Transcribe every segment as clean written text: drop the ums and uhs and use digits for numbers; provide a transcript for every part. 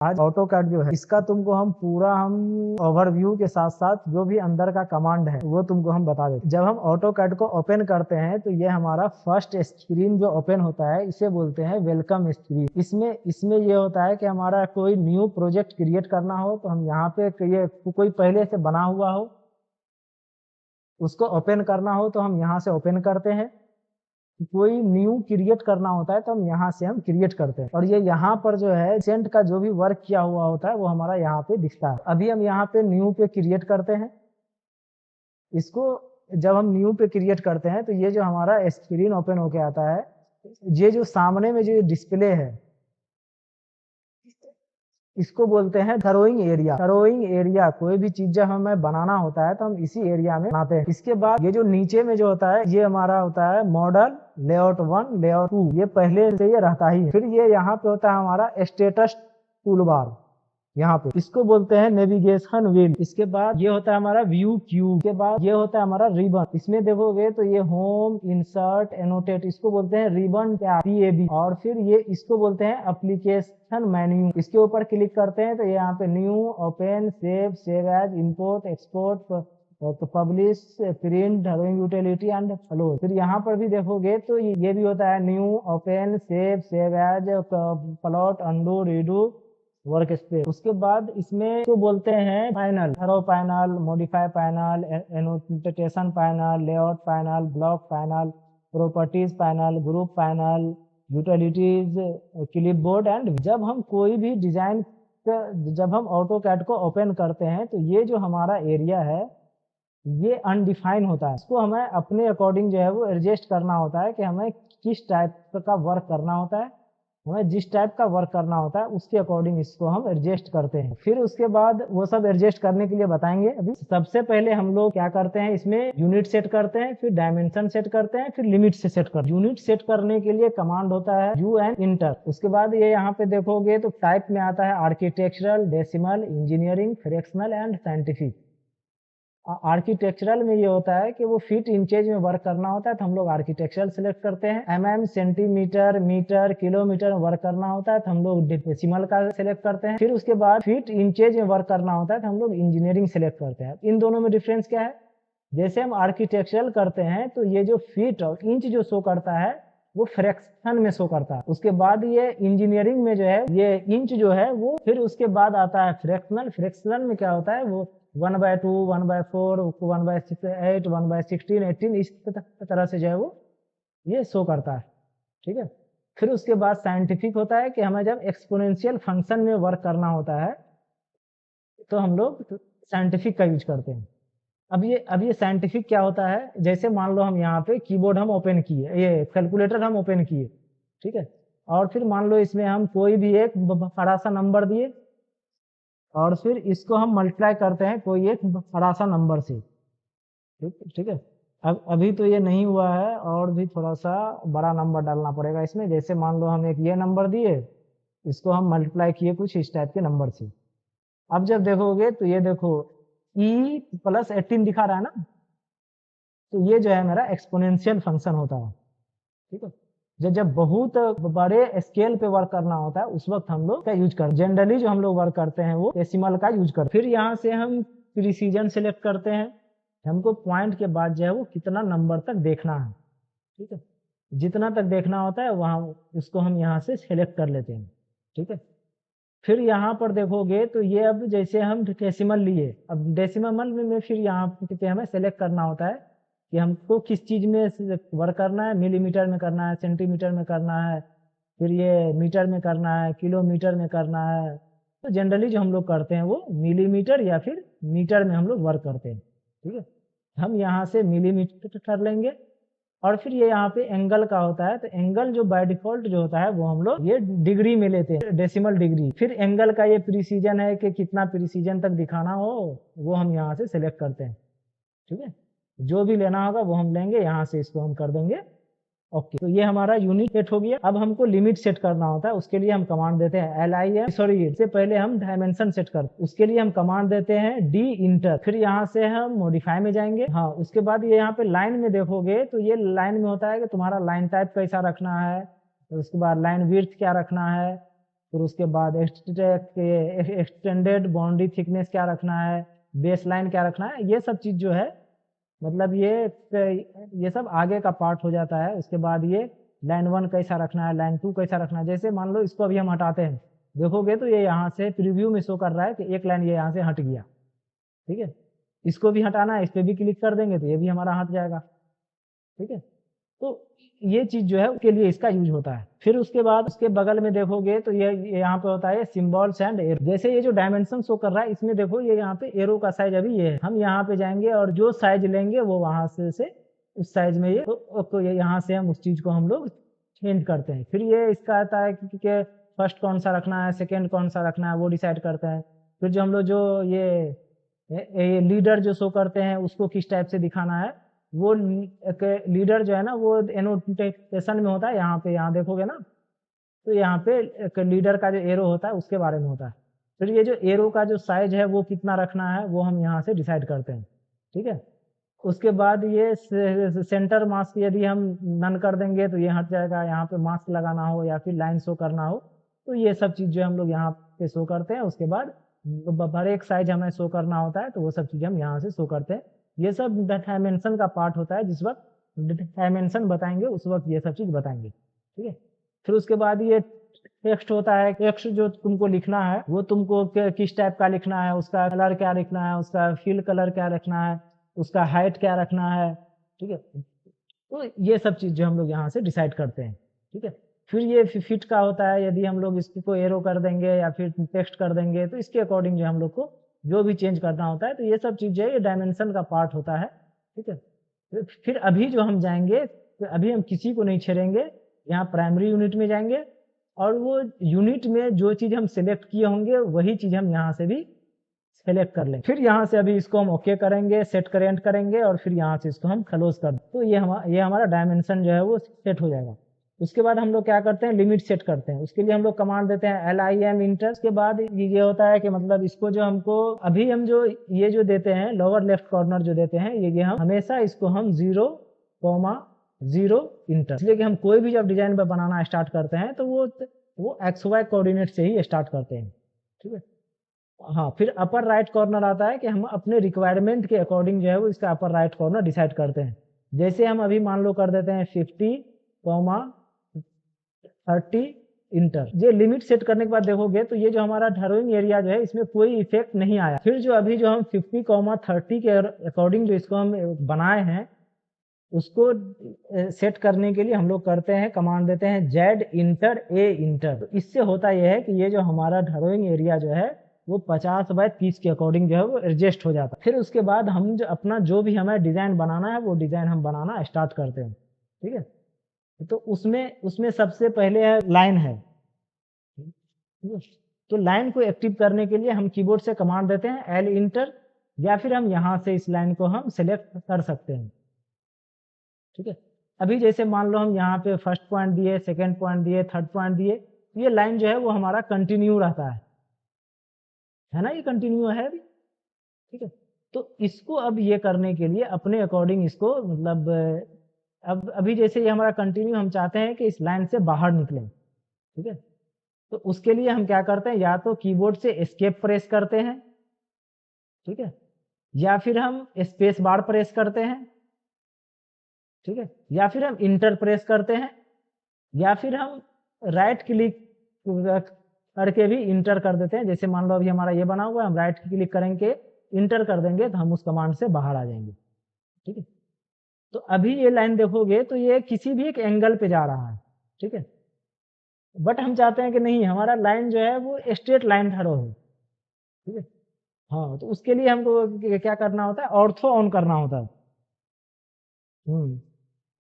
आज ऑटोकैड जो है इसका तुमको हम पूरा ओवरव्यू के साथ साथ जो भी अंदर का कमांड है वो तुमको हम बता देते हैं। जब हम ऑटोकैड को ओपन करते हैं तो ये हमारा फर्स्ट स्क्रीन जो ओपन होता है इसे बोलते हैं वेलकम स्क्रीन। इसमें ये होता है कि हमारा कोई न्यू प्रोजेक्ट क्रिएट करना हो तो हम यहाँ पे ये कोई पहले से बना हुआ हो उसको ओपन करना हो तो हम यहाँ से ओपन करते हैं। कोई न्यू क्रिएट करना होता है तो हम यहाँ से हम क्रिएट करते हैं और ये यहाँ पर जो है रिसेंट का जो भी वर्क किया हुआ होता है वो हमारा यहाँ पे दिखता है। अभी हम यहाँ पे न्यू पे क्रिएट करते हैं इसको। जब हम न्यू पे क्रिएट करते हैं तो ये जो हमारा स्क्रीन ओपन होके आता है, ये जो सामने में जो डिस्प्ले है इसको बोलते हैं थरोइंग एरिया। थरोइंग एरिया कोई भी चीज जब हमें बनाना होता है तो हम इसी एरिया में बनाते हैं। इसके बाद ये जो नीचे में जो होता है ये हमारा होता है मॉडल लेआउट 1 लेआउट 2, ये पहले से ये रहता ही है। फिर ये यहाँ पे होता है हमारा स्टेटस टूल बार, यहाँ पे इसको बोलते हैं नेविगेशन व्हील। इसके बाद ये होता है हमारा व्यू क्यूब। के बाद ये होता है हमारा रिबन। इसमें देखोगे तो ये होम इंसर्ट एनोटेट इसको बोलते हैं रिबन PAB। और फिर ये इसको बोलते हैं एप्लीकेशन मेन्यू। इसके ऊपर क्लिक करते हैं तो ये यहाँ पे new open save as import export तो publish print drawing utility and close. फिर यहाँ पर भी देखोगे तो ये भी होता है new open save as plot undo redo workspace. उसके बाद इसमें तो बोलते हैं panel, arrow panel, modify panel, annotation panel, layout panel, block panel, properties panel, group panel, utilities, clipboard and. जब हम कोई भी डिजाइन जब हम ऑटोकैड को ओपन करते हैं तो ये जो हमारा एरिया है ये अनडिफाइन होता है। इसको हमें अपने अकॉर्डिंग जो है वो एडजस्ट करना होता है कि हमें किस टाइप का वर्क करना होता है। हमें जिस टाइप का वर्क करना होता है उसके अकॉर्डिंग इसको हम एडजस्ट करते हैं। फिर उसके बाद वो सब एडजस्ट करने के लिए बताएंगे। अभी सबसे पहले हम लोग क्या करते हैं, इसमें यूनिट सेट करते हैं, फिर डायमेंशन सेट करते हैं, फिर लिमिट से सेट करते हैं। यूनिट सेट करने के लिए कमांड होता है यू एंड इंटर। उसके बाद ये यहाँ पे देखोगे तो टाइप में आता है architectural, decimal, engineering, fractional and scientific. Architectural में ये होता है कि वो फीट इंचेज में वर्क करना होता है तो हम लोग आर्किटेक्चरल सेलेक्ट करते हैं। सेंटीमीटर, मीटर, किलोमीटर में वर्क करना होता है तो हम लोग डेसिमल का सेलेक्ट करते हैं। फिर उसके बाद फीट इंचेज में वर्क करना होता है तो हम लोग इंजीनियरिंग सेलेक्ट करते हैं। इन दोनों में डिफरेंस क्या है, जैसे हम आर्किटेक्चरल करते हैं तो ये जो फीट और इंच जो शो करता है वो फ्रैक्शन में शो करता है। उसके बाद ये इंजीनियरिंग में जो है ये इंच जो है वो, फिर उसके बाद आता है फ्रैक्शनल। फ्रैक्शनल में क्या होता है वो 1/2, 1/4, 1/8, 1/16, 18 इस तरह से जो है वो ये शो करता है। ठीक है। फिर उसके बाद साइंटिफिक होता है कि हमें जब एक्सपोनेंशियल फंक्शन में वर्क करना होता है तो हम लोग साइंटिफिक का यूज करते हैं। अब ये साइंटिफिक क्या होता है, जैसे मान लो हम यहाँ पे कीबोर्ड हम ओपन किए, ये कैलकुलेटर हम ओपन किए, ठीक है, और फिर मान लो इसमें हम कोई भी एक बड़ा सा नंबर दिए और फिर इसको हम मल्टीप्लाई करते हैं कोई एक बड़ा सा नंबर से। ठीक है। अब अभी तो ये नहीं हुआ है और भी थोड़ा सा बड़ा नंबर डालना पड़ेगा इसमें। जैसे मान लो हम एक ये नंबर दिए, इसको हम मल्टीप्लाई किए कुछ इस टाइप के नंबर से। अब जब देखोगे तो ये देखो E+18 दिखा रहा है ना, तो ये जो है मेरा एक्सपोनेंशियल फंक्शन होता है। ठीक है। जब बहुत बड़े स्केल पे वर्क करना होता है उस वक्त हम लोग का यूज करते हैं। जनरली जो हम लोग वर्क करते हैं वो डेसिमल का यूज करते हैं। फिर यहाँ से हम प्रिसीजन सेलेक्ट करते हैं, हमको पॉइंट के बाद जो है वो कितना नंबर तक देखना है। ठीक है। जितना तक देखना होता है वहां उसको हम यहाँ से सेलेक्ट कर लेते हैं। ठीक है। फिर यहाँ पर देखोगे तो ये अब जैसे हम डेसिमल लिए, अब डेसिमल में फिर यहाँ पे हमें सेलेक्ट करना होता है कि हमको किस चीज में वर्क करना है, मिलीमीटर में करना है, सेंटीमीटर में करना है, फिर ये मीटर में करना है, किलोमीटर में करना है। तो जनरली जो हम लोग करते हैं वो मिलीमीटर या फिर मीटर में हम लोग वर्क करते हैं। ठीक है। हम यहाँ से मिलीमीटर कर लेंगे और फिर ये यहाँ पे एंगल का होता है तो एंगल जो बाय डिफॉल्ट जो होता है वो हम लोग ये डिग्री में लेते हैं, डेसिमल डिग्री। फिर एंगल का ये प्रिसीजन है कि कितना प्रिसीजन तक दिखाना हो वो हम यहाँ से सिलेक्ट करते हैं। ठीक है। जो भी लेना होगा वो हम लेंगे, यहाँ से इसको हम कर देंगे ओके। तो ये हमारा यूनिट सेट हो गया। अब हमको लिमिट सेट करना होता है, उसके लिए हम कमांड देते हैं LIM, सॉरी इससे पहले हम डायमेंशन सेट करते हैं, उसके लिए हम कमांड देते हैं D इंटर। फिर यहाँ से हम मॉडिफाई में जाएंगे। हाँ, उसके बाद ये यहाँ पे लाइन में देखोगे तो ये लाइन में होता है कि तुम्हारा लाइन टाइप कैसा रखना है, तो उसके बाद लाइन विड्थ क्या रखना है, फिर उसके बाद एक्सटेंडेड बाउंड्री थिकनेस क्या रखना है, बेस लाइन क्या रखना है, ये सब चीज जो है मतलब ये सब आगे का पार्ट हो जाता है। उसके बाद ये लाइन 1 कैसा रखना है, लाइन 2 कैसा रखना है। जैसे मान लो इसको अभी हम हटाते हैं, देखोगे तो ये यहाँ से प्रीव्यू में शो कर रहा है कि एक लाइन ये यहाँ से हट गया, ठीक है। इसको भी हटाना है, इस पे भी क्लिक कर देंगे तो ये भी हमारा हट जाएगा, ठीक है। तो ये चीज जो है उसके लिए इसका यूज होता है। फिर उसके बाद उसके बगल में देखोगे तो ये यहाँ पे होता है सिंबल्स एंड एरो। जैसे ये जो डायमेंशन शो कर रहा है इसमें देखो ये यहाँ पे एरो का साइज अभी ये है, हम यहाँ पे जाएंगे और जो साइज लेंगे वो वहां से उस साइज में ये तो ये यहाँ से हम उस चीज को हम लोग चेंज करते हैं। फिर ये इसका आता है कि फर्स्ट कौन सा रखना है, सेकेंड कौन सा रखना है, वो डिसाइड करते हैं। फिर जो हम लोग जो ये लीडर जो शो करते हैं उसको किस टाइप से दिखाना है, वो लीडर जो है ना वो एनोटेशन में होता है। यहाँ देखोगे ना तो यहाँ पे एक लीडर का जो एरो होता है उसके बारे में होता है। फिर ये जो एरो का जो साइज है वो कितना रखना है वो हम यहाँ से डिसाइड करते हैं, ठीक है। उसके बाद ये सेंटर मास्क यदि हम नन कर देंगे तो ये हट जाएगा। यहाँ पे मास्क लगाना हो या फिर लाइन शो करना हो तो ये सब चीज जो हम लोग यहाँ पे शो करते हैं। उसके बाद हर एक साइज हमें शो करना होता है तो वो सब चीज हम यहाँ से शो करते हैं। ये सब डायमेंशन का पार्ट होता है, जिस वक्त डायमेंशन बताएंगे उस वक्त ये सब चीज बताएंगे, ठीक है। फिर उसके बाद ये टेक्स्ट होता है। टेक्स्ट जो तुमको लिखना है वो तुमको किस टाइप का लिखना है, उसका कलर क्या लिखना है, उसका फिल कलर क्या रखना है, उसका हाइट क्या रखना है, ठीक है। तो ये सब चीज जो हम लोग यहाँ से डिसाइड करते हैं, ठीक है। फिर ये फिट का होता है, यदि हम लोग इसको एरो कर देंगे या फिर टेक्स्ट कर देंगे तो इसके अकॉर्डिंग जो हम लोग को जो भी चेंज करना होता है। तो ये सब चीज जो है ये डायमेंशन का पार्ट होता है, ठीक है। फिर अभी जो हम जाएंगे तो अभी हम किसी को नहीं छेड़ेंगे, यहाँ प्राइमरी यूनिट में जाएंगे और वो यूनिट में जो चीज हम सिलेक्ट किए होंगे वही चीज हम यहाँ से भी सेलेक्ट कर लें। फिर यहाँ से अभी इसको हम ओके करेंगे, सेट करेंट करेंगे और फिर यहाँ से इसको हम क्लोज कर दें। तो ये हमारा डायमेंशन जो है वो सेट हो जाएगा। उसके बाद हम लोग क्या करते हैं, लिमिट सेट करते हैं। उसके लिए हम लोग कमांड देते हैं LIM इंटर। उसके बाद ये होता है कि मतलब इसको जो हमको अभी हम जो ये जो देते हैं लोअर लेफ्ट कॉर्नर जो देते हैं ये हम हमेशा इसको हम 0,0 इंटर, इसलिए कि हम कोई भी जब डिजाइन पर बनाना स्टार्ट करते हैं तो वो XY कोऑर्डिनेट से ही स्टार्ट करते हैं, ठीक है। हाँ, फिर अपर राइट कॉर्नर आता है कि हम अपने रिक्वायरमेंट के अकॉर्डिंग जो है वो इसका अपर राइट कॉर्नर डिसाइड करते हैं। जैसे हम अभी मान लो कर देते हैं 50,30 इंटर। ये लिमिट सेट करने के बाद देखोगे तो ये जो हमारा ड्राइंग एरिया जो है इसमें कोई इफेक्ट नहीं आया। फिर जो अभी जो हम 50,30 के अकॉर्डिंग जो इसको हम बनाए हैं उसको सेट करने के लिए हम लोग करते हैं कमांड देते हैं Z इंटर A इंटर। तो इससे होता यह है कि ये जो हमारा ड्राइंग एरिया जो है वो 50/30 के अकॉर्डिंग जो है वो एडजस्ट हो जाता है। फिर उसके बाद हम जो अपना जो भी हमें डिजाइन बनाना है वो डिजाइन हम बनाना स्टार्ट करते हैं, ठीक है। तो उसमें सबसे पहले है लाइन है, तो लाइन को एक्टिव करने के लिए हम कीबोर्ड से कमांड देते हैं L इंटर, या फिर हम यहाँ से इस लाइन को हम सिलेक्ट कर सकते हैं, ठीक है। अभी जैसे मान लो हम यहाँ पे फर्स्ट पॉइंट दिए, सेकेंड पॉइंट दिए, थर्ड पॉइंट दिए, तो ये लाइन जो है वो हमारा कंटिन्यू रहता है ना, ये कंटिन्यू है अभी, ठीक है। तो इसको अब ये करने के लिए अपने अकॉर्डिंग इसको मतलब अब अभी जैसे ये हमारा कंटिन्यू, हम चाहते हैं कि इस लाइन से बाहर निकलें, ठीक है। तो उसके लिए हम क्या करते हैं, या तो कीबोर्ड से एस्केप प्रेस करते हैं, ठीक है, या फिर हम स्पेस बार प्रेस करते हैं, ठीक है, या फिर हम इंटर प्रेस करते हैं, या फिर हम राइट क्लिक करके भी इंटर कर देते हैं। जैसे मान लो अभी हमारा ये बना हुआ है, हम राइट क्लिक करेंगे इंटर कर देंगे तो हम उस कमांड से बाहर आ जाएंगे, ठीक है। तो अभी ये लाइन देखोगे तो ये किसी भी एक एंगल पे जा रहा है, ठीक है। बट हम चाहते हैं कि नहीं, हमारा लाइन जो है वो स्ट्रेट लाइन ठहरो है, ठीक है। हाँ, तो उसके लिए हमको क्या करना होता है, ऑर्थो ऑन करना होता है।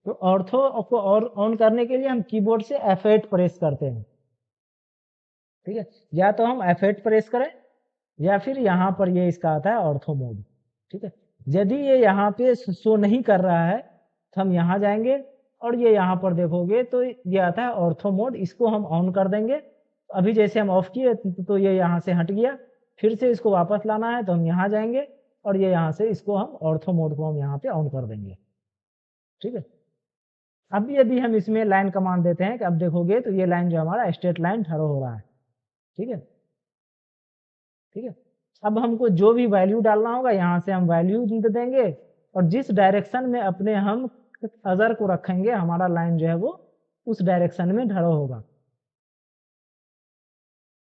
तो ऑर्थो को और ऑन करने के लिए हम कीबोर्ड से F8 प्रेस करते हैं, ठीक है। या तो हम F8 प्रेस करें या फिर यहाँ पर ये इसका आता है ऑर्थो मोड, ठीक है। यदि ये यहाँ पे शो नहीं कर रहा है तो हम यहाँ जाएंगे और ये यहाँ पर देखोगे तो ये आता है ऑर्थो मोड, इसको हम ऑन कर देंगे। अभी जैसे हम ऑफ किए तो ये यहाँ से हट गया, फिर से इसको वापस लाना है तो हम यहाँ जाएंगे और ये यहाँ से इसको हम ऑर्थो मोड को हम यहाँ पे ऑन कर देंगे, ठीक है। अब यदि हम इसमें लाइन कमांड देते हैं कि अब देखोगे तो ये लाइन जो हमारा स्ट्रेट लाइन ठहरो हो रहा है, ठीक है, ठीक है। अब हमको जो भी वैल्यू डालना होगा यहाँ से हम वैल्यू दे देंगे, और जिस डायरेक्शन में अपने हम अजर को रखेंगे हमारा लाइन जो है वो उस डायरेक्शन में ढरो होगा।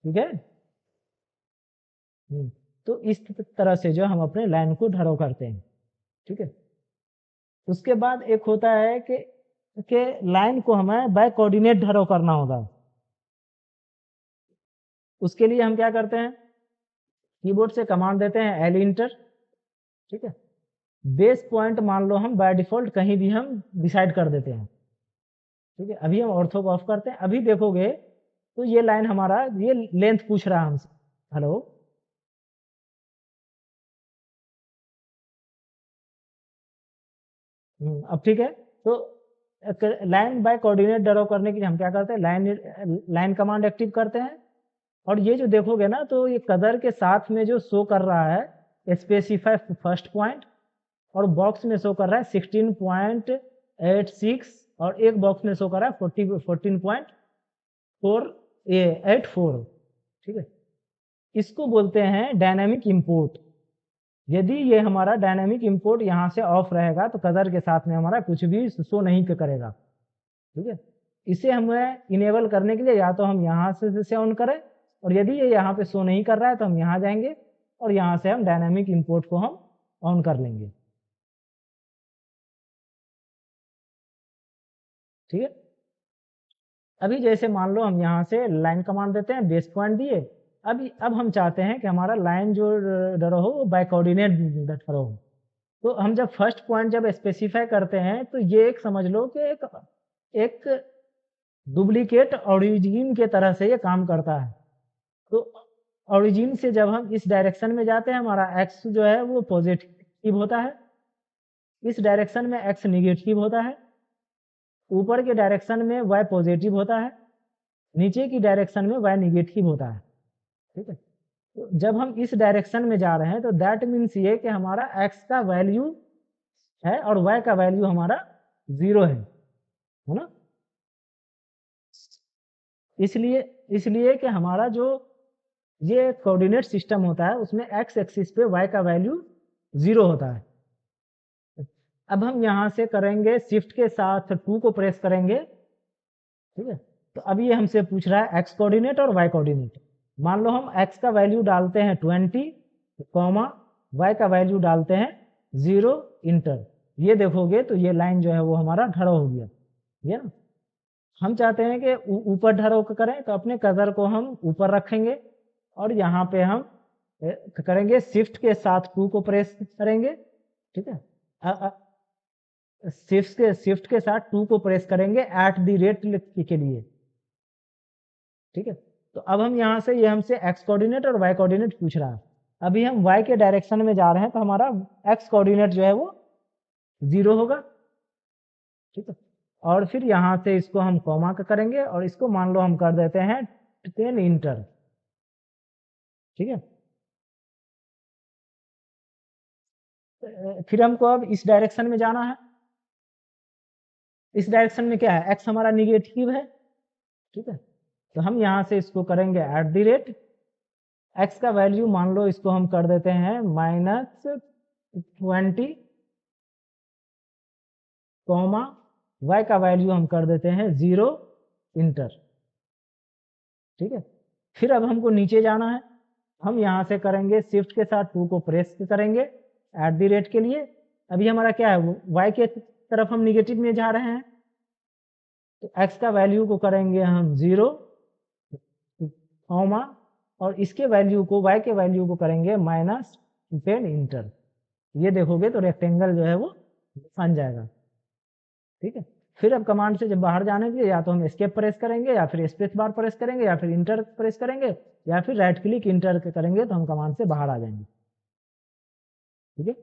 ठीक है। तो इस तरह से जो हम अपने लाइन को ढरो करते हैं। ठीक है। उसके बाद एक होता है कि लाइन को हमें बाय कोऑर्डिनेट ढरो करना होगा। उसके लिए हम क्या करते हैं, कीबोर्ड से कमांड देते हैं एल इंटर। ठीक है। बेस पॉइंट मान लो हम बाय डिफॉल्ट कहीं भी हम डिसाइड कर देते हैं। ठीक है। अभी हम ऑर्थो को ऑफ करते हैं। अभी देखोगे तो ये लाइन हमारा ये लेंथ पूछ रहा है हमसे। हेलो, अब ठीक है। तो लाइन बाय कोऑर्डिनेट ड्रॉ करने के लिए हम क्या करते हैं, लाइन कमांड एक्टिव करते हैं। और ये जो देखोगे ना, तो ये कदर के साथ में जो शो कर रहा है स्पेसिफाई फर्स्ट पॉइंट, और बॉक्स में शो कर रहा है 16.86, और एक बॉक्स में शो कर रहा है 14.84। ठीक है। इसको बोलते हैं डायनामिक इंपोर्ट। यदि ये हमारा डायनामिक इंपोर्ट यहाँ से ऑफ रहेगा तो कदर के साथ में हमारा कुछ भी शो नहीं करेगा। ठीक है। इसे हमें इनेबल करने के लिए या तो हम यहाँ से ऑन करें, और यदि ये यहाँ पे शो नहीं कर रहा है तो हम यहाँ जाएंगे और यहाँ से हम डायनामिक इंपोर्ट को हम ऑन कर लेंगे। ठीक है। अभी जैसे मान लो हम यहाँ से लाइन कमांड देते हैं, बेस पॉइंट दिए। अब हम चाहते हैं कि हमारा लाइन जो डरो हो वो बाय कोऑर्डिनेट डरो हो। तो हम जब फर्स्ट पॉइंट जब स्पेसिफाई करते हैं तो ये एक समझ लो कि एक डुप्लीकेट ओरिजिन के तरह से ये काम करता है। तो ओरिजिन से जब हम इस डायरेक्शन में जाते हैं हमारा एक्स जो है वो पॉजिटिव होता है, इस डायरेक्शन में एक्स निगेटिव होता है, ऊपर के डायरेक्शन में वाई पॉजिटिव होता है, नीचे की डायरेक्शन में वाई निगेटिव होता है। ठीक है। तो जब हम इस डायरेक्शन में जा रहे हैं तो दैट मीन्स ये कि हमारा एक्स का वैल्यू है और वाई का वैल्यू हमारा 0 है ना। इसलिए कि हमारा जो ये कोऑर्डिनेट सिस्टम होता है उसमें एक्स एक्सिस पे वाई का वैल्यू 0 होता है। अब हम यहां से करेंगे शिफ्ट के साथ 2 को प्रेस करेंगे। ठीक है। तो अब ये हमसे पूछ रहा है एक्स कोऑर्डिनेट और वाई कोऑर्डिनेट। मान लो हम एक्स का वैल्यू डालते हैं 20, कॉमा वाई का वैल्यू डालते हैं 0, इंटर। ये देखोगे तो ये लाइन जो है वो हमारा ढरो हो गया। ये ना, हम चाहते हैं कि ऊपर ढरो करें तो अपने कदर को हम ऊपर रखेंगे और यहाँ पे हम करेंगे शिफ्ट के साथ 2 को प्रेस करेंगे। ठीक है। शिफ्ट के साथ 2 को प्रेस करेंगे @ के लिए। ठीक है। तो अब हम यहाँ से ये हमसे एक्स कोऑर्डिनेट और वाई कोऑर्डिनेट पूछ रहा है। अभी हम वाई के डायरेक्शन में जा रहे हैं तो हमारा एक्स कोऑर्डिनेट जो है वो 0 होगा। ठीक है। और फिर यहाँ से इसको हम कॉमा का करेंगे और इसको मान लो हम कर देते हैं 10, इंटर। ठीक है। फिर हमको अब इस डायरेक्शन में जाना है। इस डायरेक्शन में क्या है, एक्स हमारा निगेटिव है। ठीक है। तो हम यहाँ से इसको करेंगे @ एक्स का वैल्यू मान लो इसको हम कर देते हैं -20, कॉमा वाई का वैल्यू हम कर देते हैं 0, इंटर। ठीक है। फिर अब हमको नीचे जाना है। हम यहाँ से करेंगे शिफ्ट के साथ 2 को प्रेस करेंगे @ के लिए। अभी हमारा क्या है, वाई के तरफ हम निगेटिव में जा रहे हैं तो एक्स का वैल्यू को करेंगे हम 0, कॉमा और इसके वैल्यू को वाई के वैल्यू को करेंगे -10, इंटर। ये देखोगे तो रेक्टेंगल जो है वो बन जाएगा। ठीक है। फिर अब कमांड से जब बाहर जाने के लिए या तो हम एस्केप प्रेस करेंगे या फिर स्पेस बार प्रेस करेंगे या फिर इंटर प्रेस करेंगे या फिर राइट क्लिक इंटर करेंगे तो हम कमांड से बाहर आ जाएंगे। ठीक है।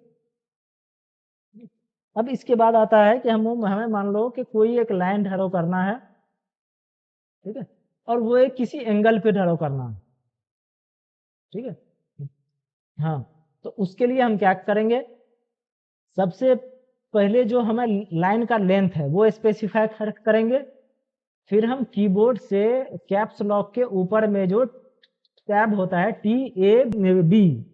अब इसके बाद आता है कि हमें मान लो कि कोई एक लाइन ड्रॉ करना है। ठीक है। और वो एक किसी एंगल पे ड्रॉ करना है। ठीक है। हाँ, तो उसके लिए हम क्या करेंगे, सबसे पहले जो हमें लाइन का लेंथ है वो स्पेसिफाई करेंगे। फिर हम कीबोर्ड से कैप्स लॉक के ऊपर में जो टैब होता है TAB,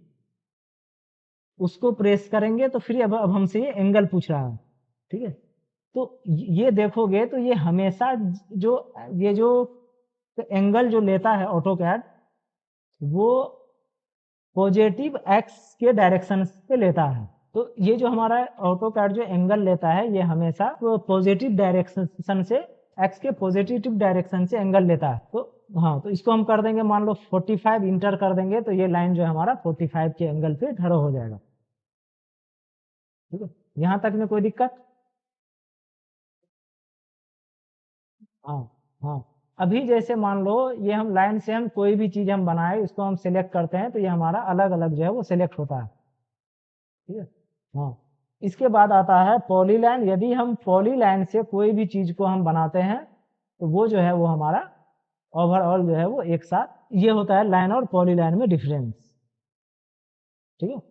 उसको प्रेस करेंगे तो फिर अब हमसे ये एंगल पूछ रहा है, ठीक है। तो ये देखोगे तो ये हमेशा जो एंगल जो लेता है ऑटोकैड, वो पॉजिटिव एक्स के डायरेक्शन पे लेता है। तो ये जो हमारा ऑटोकैड जो एंगल लेता है, ये हमेशा पॉजिटिव डायरेक्शन से, एक्स के पॉजिटिव डायरेक्शन से एंगल लेता है। तो हाँ, तो इसको हम कर देंगे, मान लो 45 इंटर कर देंगे, तो ये लाइन जो है हमारा 45 के एंगल पे खड़ा हो जाएगा, ठीक है। यहाँ तक में कोई दिक्कत? हाँ हाँ। अभी जैसे मान लो ये हम लाइन से हम कोई भी चीज हम बनाए, इसको हम सिलेक्ट करते हैं, तो ये हमारा अलग अलग जो है वो सिलेक्ट होता है, ठीक है। हाँ, इसके बाद आता है पॉलीलाइन। यदि हम पॉलीलाइन से कोई भी चीज को हम बनाते हैं, तो वो जो है वो हमारा ओवरऑल जो है वो एक साथ, ये होता है लाइन और पॉलीलाइन में डिफरेंस, ठीक है।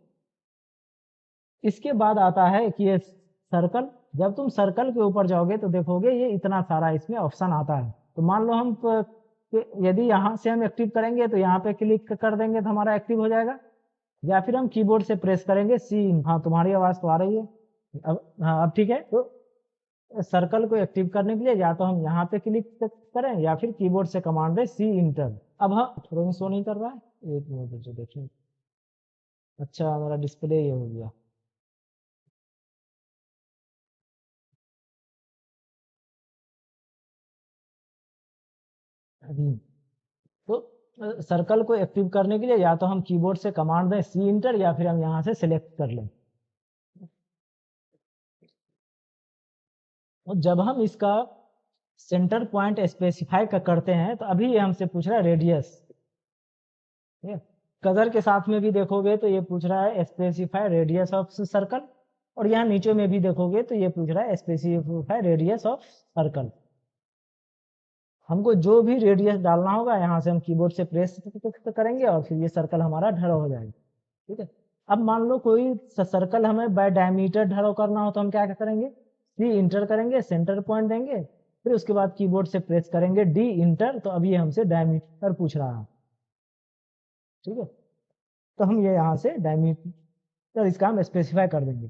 इसके बाद आता है कि ये सर्कल। जब तुम सर्कल के ऊपर जाओगे तो देखोगे ये इतना सारा इसमें ऑप्शन आता है। तो मान लो हम यदि यहाँ से हम एक्टिव करेंगे, तो यहाँ पे क्लिक कर देंगे तो हमारा एक्टिव हो जाएगा, या फिर हम कीबोर्ड से प्रेस करेंगे सी। हाँ, तुम्हारी आवाज तो आ रही है अब। हाँ, अब ठीक है। तो सर्कल को एक्टिव करने के लिए या तो हम यहाँ पे क्लिक करें, या फिर कीबोर्ड से कमांड दे सी इंटर। अब हाँ, थोड़ा शो नहीं कर रहा है, एक मिनट देखिए। अच्छा, मेरा डिस्प्ले ये हो गया। तो सर्कल को एक्टिव करने के लिए या तो हम कीबोर्ड से कमांड दें सी इंटर, या फिर हम यहाँ से सिलेक्ट कर लें। और जब हम इसका सेंटर पॉइंट स्पेसिफाई करते हैं, तो अभी ये हमसे पूछ रहा है रेडियस, ठीक है। कलर के साथ में भी देखोगे तो ये पूछ रहा है स्पेसिफाई रेडियस ऑफ सर्कल, और यहाँ नीचे में भी देखोगे तो ये पूछ रहा है स्पेसिफाई रेडियस ऑफ सर्कल। हमको जो भी रेडियस डालना होगा, यहाँ से हम कीबोर्ड से प्रेस करेंगे और फिर ये सर्कल हमारा ढरा हो जाएगा, ठीक है। अब मान लो कोई सर्कल हमें बाय डायमीटर ढरो करना हो, तो हम क्या करेंगे, डी इंटर करेंगे, सेंटर पॉइंट देंगे, फिर उसके बाद कीबोर्ड से प्रेस करेंगे डी इंटर, तो अब ये हमसे डायमीटर पूछ रहा है, ठीक है। तो हम ये यहाँ से डायमीटर इसका हम स्पेसिफाई कर देंगे।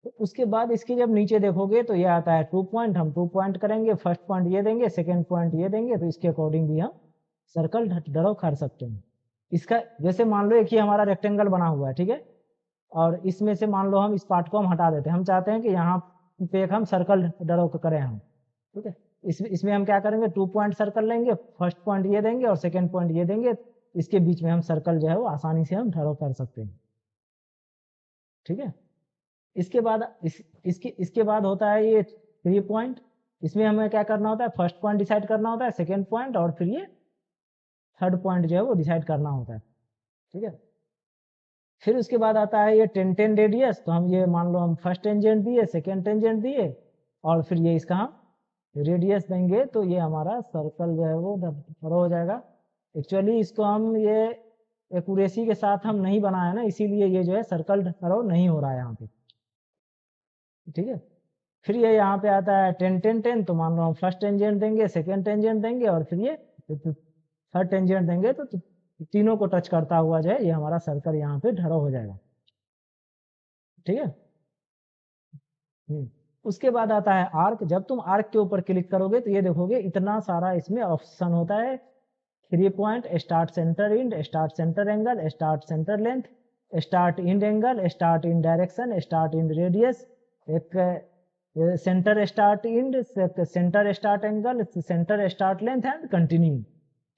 तो उसके बाद इसके जब नीचे देखोगे तो ये आता है 2 पॉइंट। हम 2 पॉइंट करेंगे, फर्स्ट पॉइंट ये देंगे, सेकेंड पॉइंट ये देंगे, तो इसके अकॉर्डिंग भी हम सर्कल ड्रॉ कर सकते हैं। इसका जैसे मान लो एक ही हमारा रेक्टेंगल बना हुआ है, ठीक है, और इसमें से मान लो हम इस पार्ट को हम हटा देते हैं, हम चाहते हैं कि यहाँ पे एक हम सर्कल ड्रॉ करें हम, ठीक है। इसमें हम क्या करेंगे, 2 पॉइंट सर्कल लेंगे, फर्स्ट पॉइंट ये देंगे और सेकेंड पॉइंट ये देंगे, इसके बीच में हम सर्कल जो है वो आसानी से हम ड्रॉ कर सकते हैं, ठीक है। इसके बाद इसके बाद होता है ये 3 पॉइंट। इसमें हमें क्या करना होता है, फर्स्ट पॉइंट डिसाइड करना होता है, सेकेंड पॉइंट, और फिर ये थर्ड पॉइंट जो है वो डिसाइड करना होता है, ठीक है। फिर उसके बाद आता है ये 10 रेडियस। तो हम ये मान लो हम फर्स्ट टेंजेंट दिए, सेकेंड टेंजेंट दिए, और फिर ये इसका हम रेडियस देंगे, तो ये हमारा सर्कल जो है वो बड़ा हो जाएगा। एक्चुअली इसको हम ये एक्यूरेसी के साथ हम नहीं बनाए ना, इसीलिए ये जो है सर्कल ड्रॉ नहीं हो रहा है यहाँ पे, ठीक है। फिर ये यहाँ पे आता है 10 तो मान लो हम फर्स्ट टेंजेंट देंगे, सेकेंड टेंजेंट देंगे, और फिर ये थर्ड टेंजेंट देंगे, तो तीनों को टच करता हुआ जो है ये हमारा सर्कल यहाँ पे ढरा हो जाएगा, ठीक है। उसके बाद आता है आर्क। जब तुम आर्क के ऊपर क्लिक करोगे तो ये देखोगे इतना सारा इसमें ऑप्शन होता है। 3 point, start center end, start center angle, start center length, start end angle, start in direction, start in radius, एक center start end, center start angle, center start length and continue,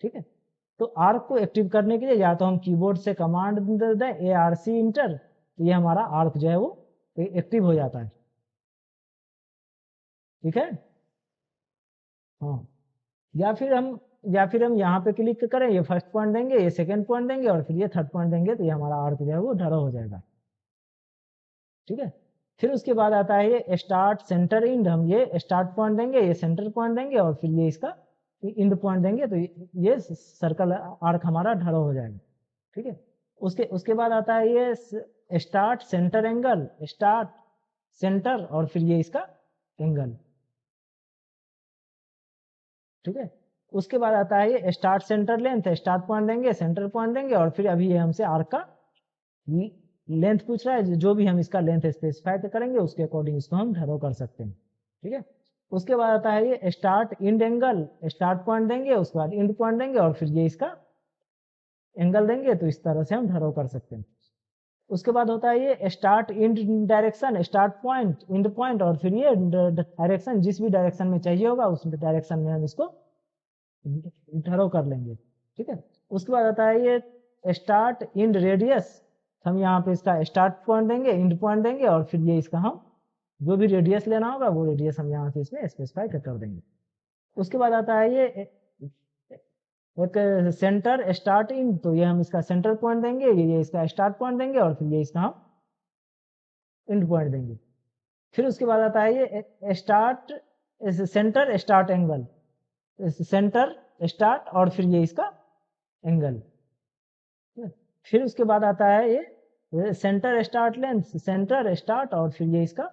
ठीक है। तो arc को active करने के लिए या तो हम कीबोर्ड से कमांड दें ARC इंटर, तो ये हमारा आर्क जो है वो एक्टिव हो जाता है, ठीक है। हाँ, या फिर हम यहाँ पे क्लिक करें, ये फर्स्ट पॉइंट देंगे, ये सेकंड पॉइंट देंगे, और फिर ये थर्ड पॉइंट देंगे, तो ये हमारा आर्क जो है वो ढरा हो जाएगा, ठीक है। फिर उसके बाद आता है ये स्टार्ट सेंटर इंड। हम ये स्टार्ट पॉइंट देंगे, ये सेंटर पॉइंट देंगे, और फिर ये इसका इंड पॉइंट देंगे, तो ये सर्कल आर्क हमारा ढरा हो जाएगा, ठीक है। उसके उसके बाद आता है ये start center angle, start centre, और फिर ये इसका एंगल, ठीक है। उसके बाद आता है ये start center length, start point देंगे, सेंटर पॉइंट देंगे, और फिर अभी ये हमसे आर्क का लेंथ पूछ रहा है, जो भी हम इसका लेंथ स्पेसिफाई करेंगे उसके अकॉर्डिंग इसको हम ड्रॉ कर सकते हैं। ठीक है, उसके बाद आता है ये start end angle, start point देंगे, उसके बाद इंड पॉइंट देंगे, और फिर ये इसका एंगल देंगे, तो इस तरह से हम ड्रॉ कर सकते हैं। उसके बाद होता है ये start end direction, start point, end point, और फिर ये डायरेक्शन, जिस भी डायरेक्शन में चाहिए होगा उस डायरेक्शन में हम इसको ड्रॉ कर लेंगे। ठीक है, उसके बाद आता है ये स्टार्ट इंड रेडियस, हम यहाँ पे इसका स्टार्ट पॉइंट देंगे, इंड पॉइंट देंगे, और फिर ये इसका हम जो भी रेडियस लेना होगा वो रेडियस हम यहाँ से इसमें स्पेसिफाई कर देंगे। उसके बाद आता है ये एक सेंटर स्टार्ट इन, तो ये हम इसका सेंटर पॉइंट देंगे, ये इसका स्टार्ट पॉइंट देंगे, और फिर ये इसका हम एंड पॉइंट देंगे। फिर उसके बाद आता है ये start centre start angle, center start, और फिर ये इसका एंगल। फिर उसके बाद आता है ये centre start length, centre start, और फिर ये इसका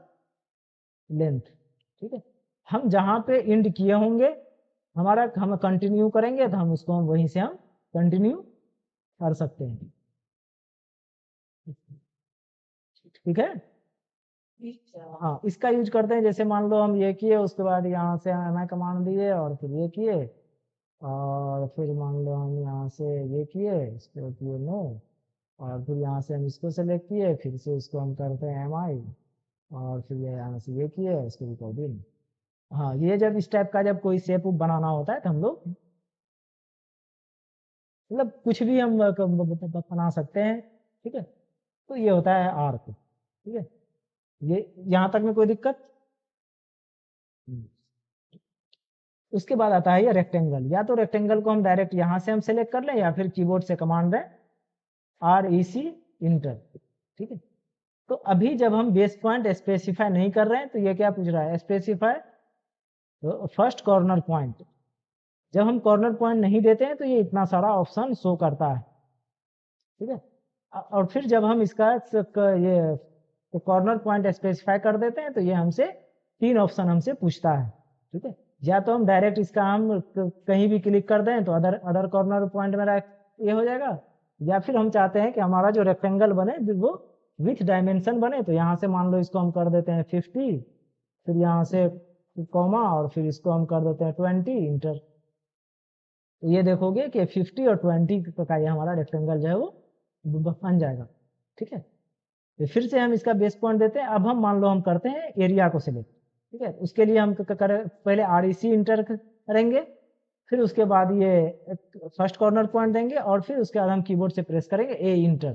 लेंथ। ठीक है, हम जहां पे इंड किए होंगे हम कंटिन्यू करेंगे, तो हम उसको वहीं से हम कंटिन्यू कर सकते हैं। ठीक है, हाँ, इसका यूज करते हैं, जैसे मान लो हम ये किए, उसके बाद यहाँ से हमें कमांड दिए, और फिर ये किए, और फिर मान लो हम यहाँ से ये किए, इसको किए नो, और फिर यहाँ से हम इसको सेलेक्ट किए, फिर से इसको हम करते हैं MI, और फिर ये यहाँ से ये किए, इसको रिकॉर्डिंग। हाँ, ये जब इस टाइप का जब कोई शेप बनाना होता है तो हम लोग मतलब कुछ भी हम बना सकते हैं। ठीक है, तो ये होता है आर्क। ठीक है, ये यहाँ तक में कोई दिक्कत? उसके बाद आता है ये रेक्टेंगल, या तो रेक्टेंगल को हम डायरेक्ट यहाँ से हम सेलेक्ट कर लें, या फिर कीबोर्ड से कमांड दें REC इंटर। ठीक है, तो अभी जब हम बेस पॉइंट स्पेसिफाई नहीं कर रहे हैं, तो ये क्या पूछ रहा है, स्पेसिफाई फर्स्ट कॉर्नर पॉइंट। जब हम कॉर्नर पॉइंट नहीं देते हैं तो ये इतना सारा ऑप्शन शो करता है। ठीक है, और फिर जब हम इसका ये कॉर्नर पॉइंट स्पेसिफाई कर देते हैं, तो ये हमसे 3 ऑप्शन हमसे पूछता है। ठीक है, या तो हम डायरेक्ट इसका हम कहीं भी क्लिक कर दें तो अदर कॉर्नर पॉइंट मेरा ये हो जाएगा, या फिर हम चाहते हैं कि हमारा जो रेक्टेंगल बने वो विथ डायमेंशन बने, तो यहाँ से मान लो इसको हम कर देते हैं 50, फिर यहाँ से कॉमा, और फिर इसको हम कर देते हैं 20 इंटर। तो ये देखोगे कि 50 और 20 का ये हमारा रेक्टेंगल जो है वो बन जाएगा। ठीक है, तो फिर से हम इसका बेस पॉइंट देते हैं। अब हम मान लो हम करते हैं एरिया को सिलेक्ट। ठीक है, उसके लिए हम पहले REC इंटर करेंगे, फिर उसके बाद ये फर्स्ट कॉर्नर पॉइंट देंगे, और फिर उसके बाद हम कीबोर्ड से प्रेस करेंगे A इंटर।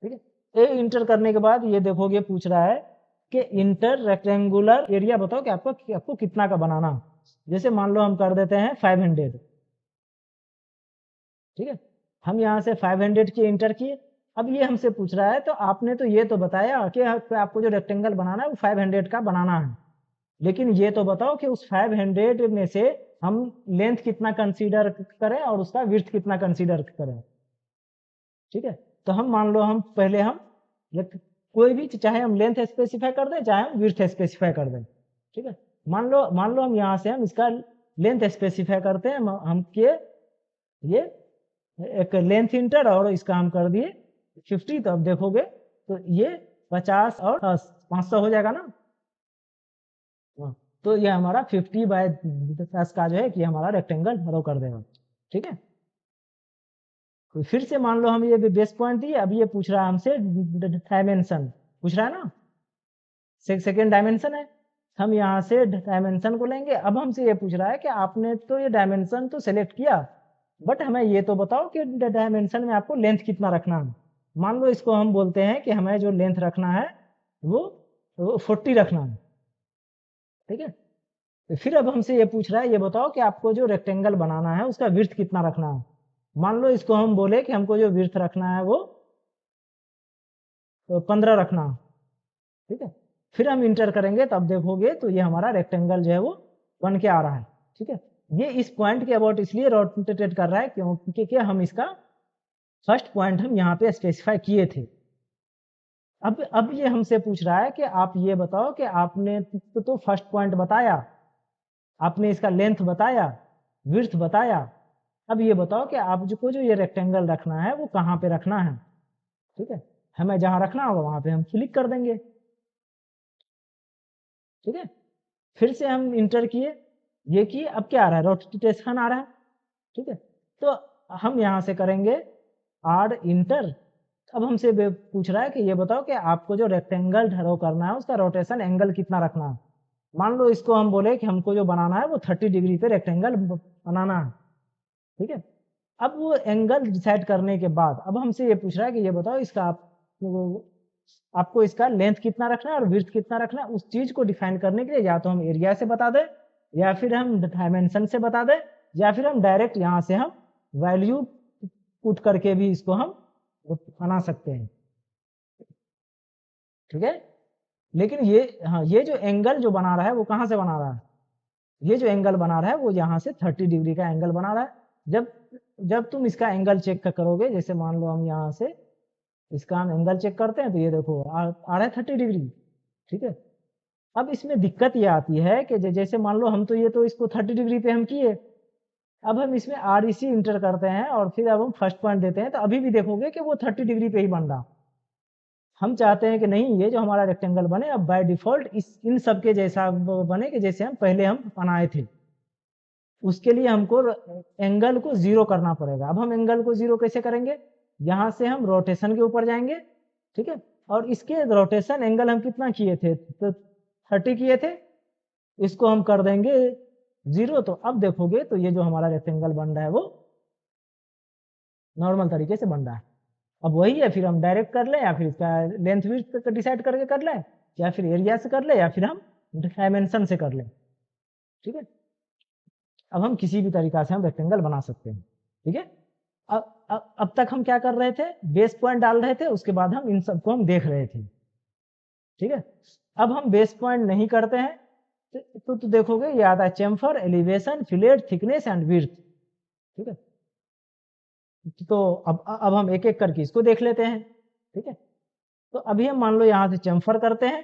ठीक है, A इंटर करने के बाद ये देखोगे पूछ रहा है कि इंटर रेक्टेंगुलर एरिया बताओ कि आपको कितना का बनाना। जैसे मान लो हम कर देते हैं 500। ठीक है, हम यहाँ से 500 की इंटर किए। अब ये हमसे पूछ रहा है, तो आपने तो ये तो बताया कि आपको जो रेक्टेंगल बनाना है वो 500 का बनाना है, लेकिन ये तो बताओ कि उस 500 में से हम लेंथ कितना कंसीडर करें और उसका विड्थ कितना कंसीडर करें। ठीक है, तो हम मान लो हम पहले हम कोई भी, चाहे हम लेंथ स्पेसिफाई कर दें चाहे हम विड्थ स्पेसिफाई कर दें। ठीक है, मान लो हम यहाँ से हम इसका लेंथ स्पेसिफाई करते हैं, हम के ये एक लेंथ इंटर, और इसका हम कर दिए 50, तो अब देखोगे तो ये 50 और 500 हो जाएगा ना। तो ये हमारा 50/10 का जो है कि हमारा रेक्टेंगल ड्रॉ कर देगा। ठीक है, तो फिर से मान लो हम ये बेस पॉइंट दिए, अब ये पूछ रहा है हमसे डायमेंशन, पूछ रहा है ना, सेकेंड डायमेंशन है, हम यहाँ से डायमेंशन को लेंगे। अब हमसे ये पूछ रहा है कि आपने तो ये डायमेंशन तो सेलेक्ट किया, बट हमें ये तो बताओ कि डायमेंशन में आपको लेंथ कितना रखना है। मान लो इसको हम बोलते हैं कि हमें जो लेंथ रखना है वो 40 रखना है। ठीक है, तो फिर अब हमसे ये पूछ रहा है, ये बताओ कि आपको जो रेक्टेंगल बनाना है उसका विड्थ कितना रखना है। मान लो इसको हम बोले कि हमको जो विड्थ रखना है वो 15 रखना है। ठीक है, फिर हम इंटर करेंगे, तब देखोगे तो ये हमारा रेक्टेंगल जो है वो बन के आ रहा है। ठीक है, ये इस पॉइंट के अबाउट इसलिए रोटेट कर रहा है क्योंकि हम इसका फर्स्ट पॉइंट हम यहाँ पे स्पेसिफाई किए थे। अब ये हमसे पूछ रहा है कि आप ये बताओ कि आपने तो फर्स्ट पॉइंट बताया, आपने इसका लेंथ बताया, विड्थ बताया। अब ये बताओ कि आपको जो ये रेक्टेंगल रखना है वो कहाँ पे रखना है। ठीक है, हमें जहां रखना होगा वहां पे हम क्लिक कर देंगे। ठीक है, फिर से हम इंटर किए, ये किए, अब क्या आ रहा है, रोटेशन आ रहा है। ठीक है, तो हम यहां से करेंगे आर इंटर। अब हमसे पूछ रहा है कि ये बताओ कि आपको जो रेक्टेंगल ड्रॉ करना है उसका रोटेशन एंगल कितना रखना है। मान लो इसको हम बोले कि हमको जो बनाना है वो 30 डिग्री पे रेक्टेंगल बनाना है। ठीक है, अब वो एंगल डिसाइड करने के बाद अब हमसे ये पूछ रहा है कि ये बताओ इसका आपको इसका लेंथ कितना रखना है और विड्थ कितना रखना है। उस चीज को डिफाइन करने के लिए या तो हम एरिया से बता दें, या फिर हम डायमेंशन से बता दें, या फिर हम डायरेक्ट यहां से हम वैल्यू पुट करके भी इसको हम बना सकते हैं। ठीक है, लेकिन ये, हाँ, ये जो एंगल जो बना रहा है वो कहां से बना रहा है, ये जो एंगल बना रहा है वो यहाँ से 30 डिग्री का एंगल बना रहा है। जब जब तुम इसका एंगल चेक करोगे, जैसे मान लो हम यहाँ से इसका हम एंगल चेक करते हैं तो ये देखो आ रहा है 30 डिग्री। ठीक है, अब इसमें दिक्कत ये आती है कि जैसे मान लो हम तो ये तो इसको 30 डिग्री पे हम किए, अब हम इसमें आर ई सी इंटर करते हैं और फिर अब हम फर्स्ट पॉइंट देते हैं तो अभी भी देखोगे कि वो 30 डिग्री पे ही बन रहा। हम चाहते हैं कि नहीं, ये जो हमारा रेक्टेंगल बने अब बाय डिफॉल्ट इन सब के जैसा बने कि जैसे हम पहले हम बनाए थे। उसके लिए हमको एंगल को जीरो करना पड़ेगा। अब हम एंगल को जीरो कैसे करेंगे, यहां से हम रोटेशन के ऊपर जाएंगे। ठीक है, और इसके रोटेशन एंगल हम कितना किए थे, तो 30 किए थे, इसको हम कर देंगे जीरो। तो अब देखोगे तो ये जो हमारा रेक्टेंगल बन रहा है वो नॉर्मल तरीके से बन रहा है। अब वही है, फिर हम डायरेक्ट कर लें या फिर इसका लेंथ विड्थ डिसाइड करके कर लें, या फिर एरिया से कर लें, या फिर हम डायमेंशन से कर लें। ठीक है, अब हम किसी भी तरीका से हम रेक्टेंगल बना सकते हैं। ठीक है, अब तक हम क्या कर रहे थे, बेस पॉइंट डाल रहे थे, उसके बाद हम इन सबको हम देख रहे थे। ठीक है, अब हम बेस पॉइंट नहीं करते हैं तो देखोगे ये आता है Chemphar, elevation, fillet, thickness and width. ठीक है, तो अब हम एक एक करके इसको देख लेते हैं। ठीक है, तो अभी हम मान लो यहाँ से चेम्फर करते हैं।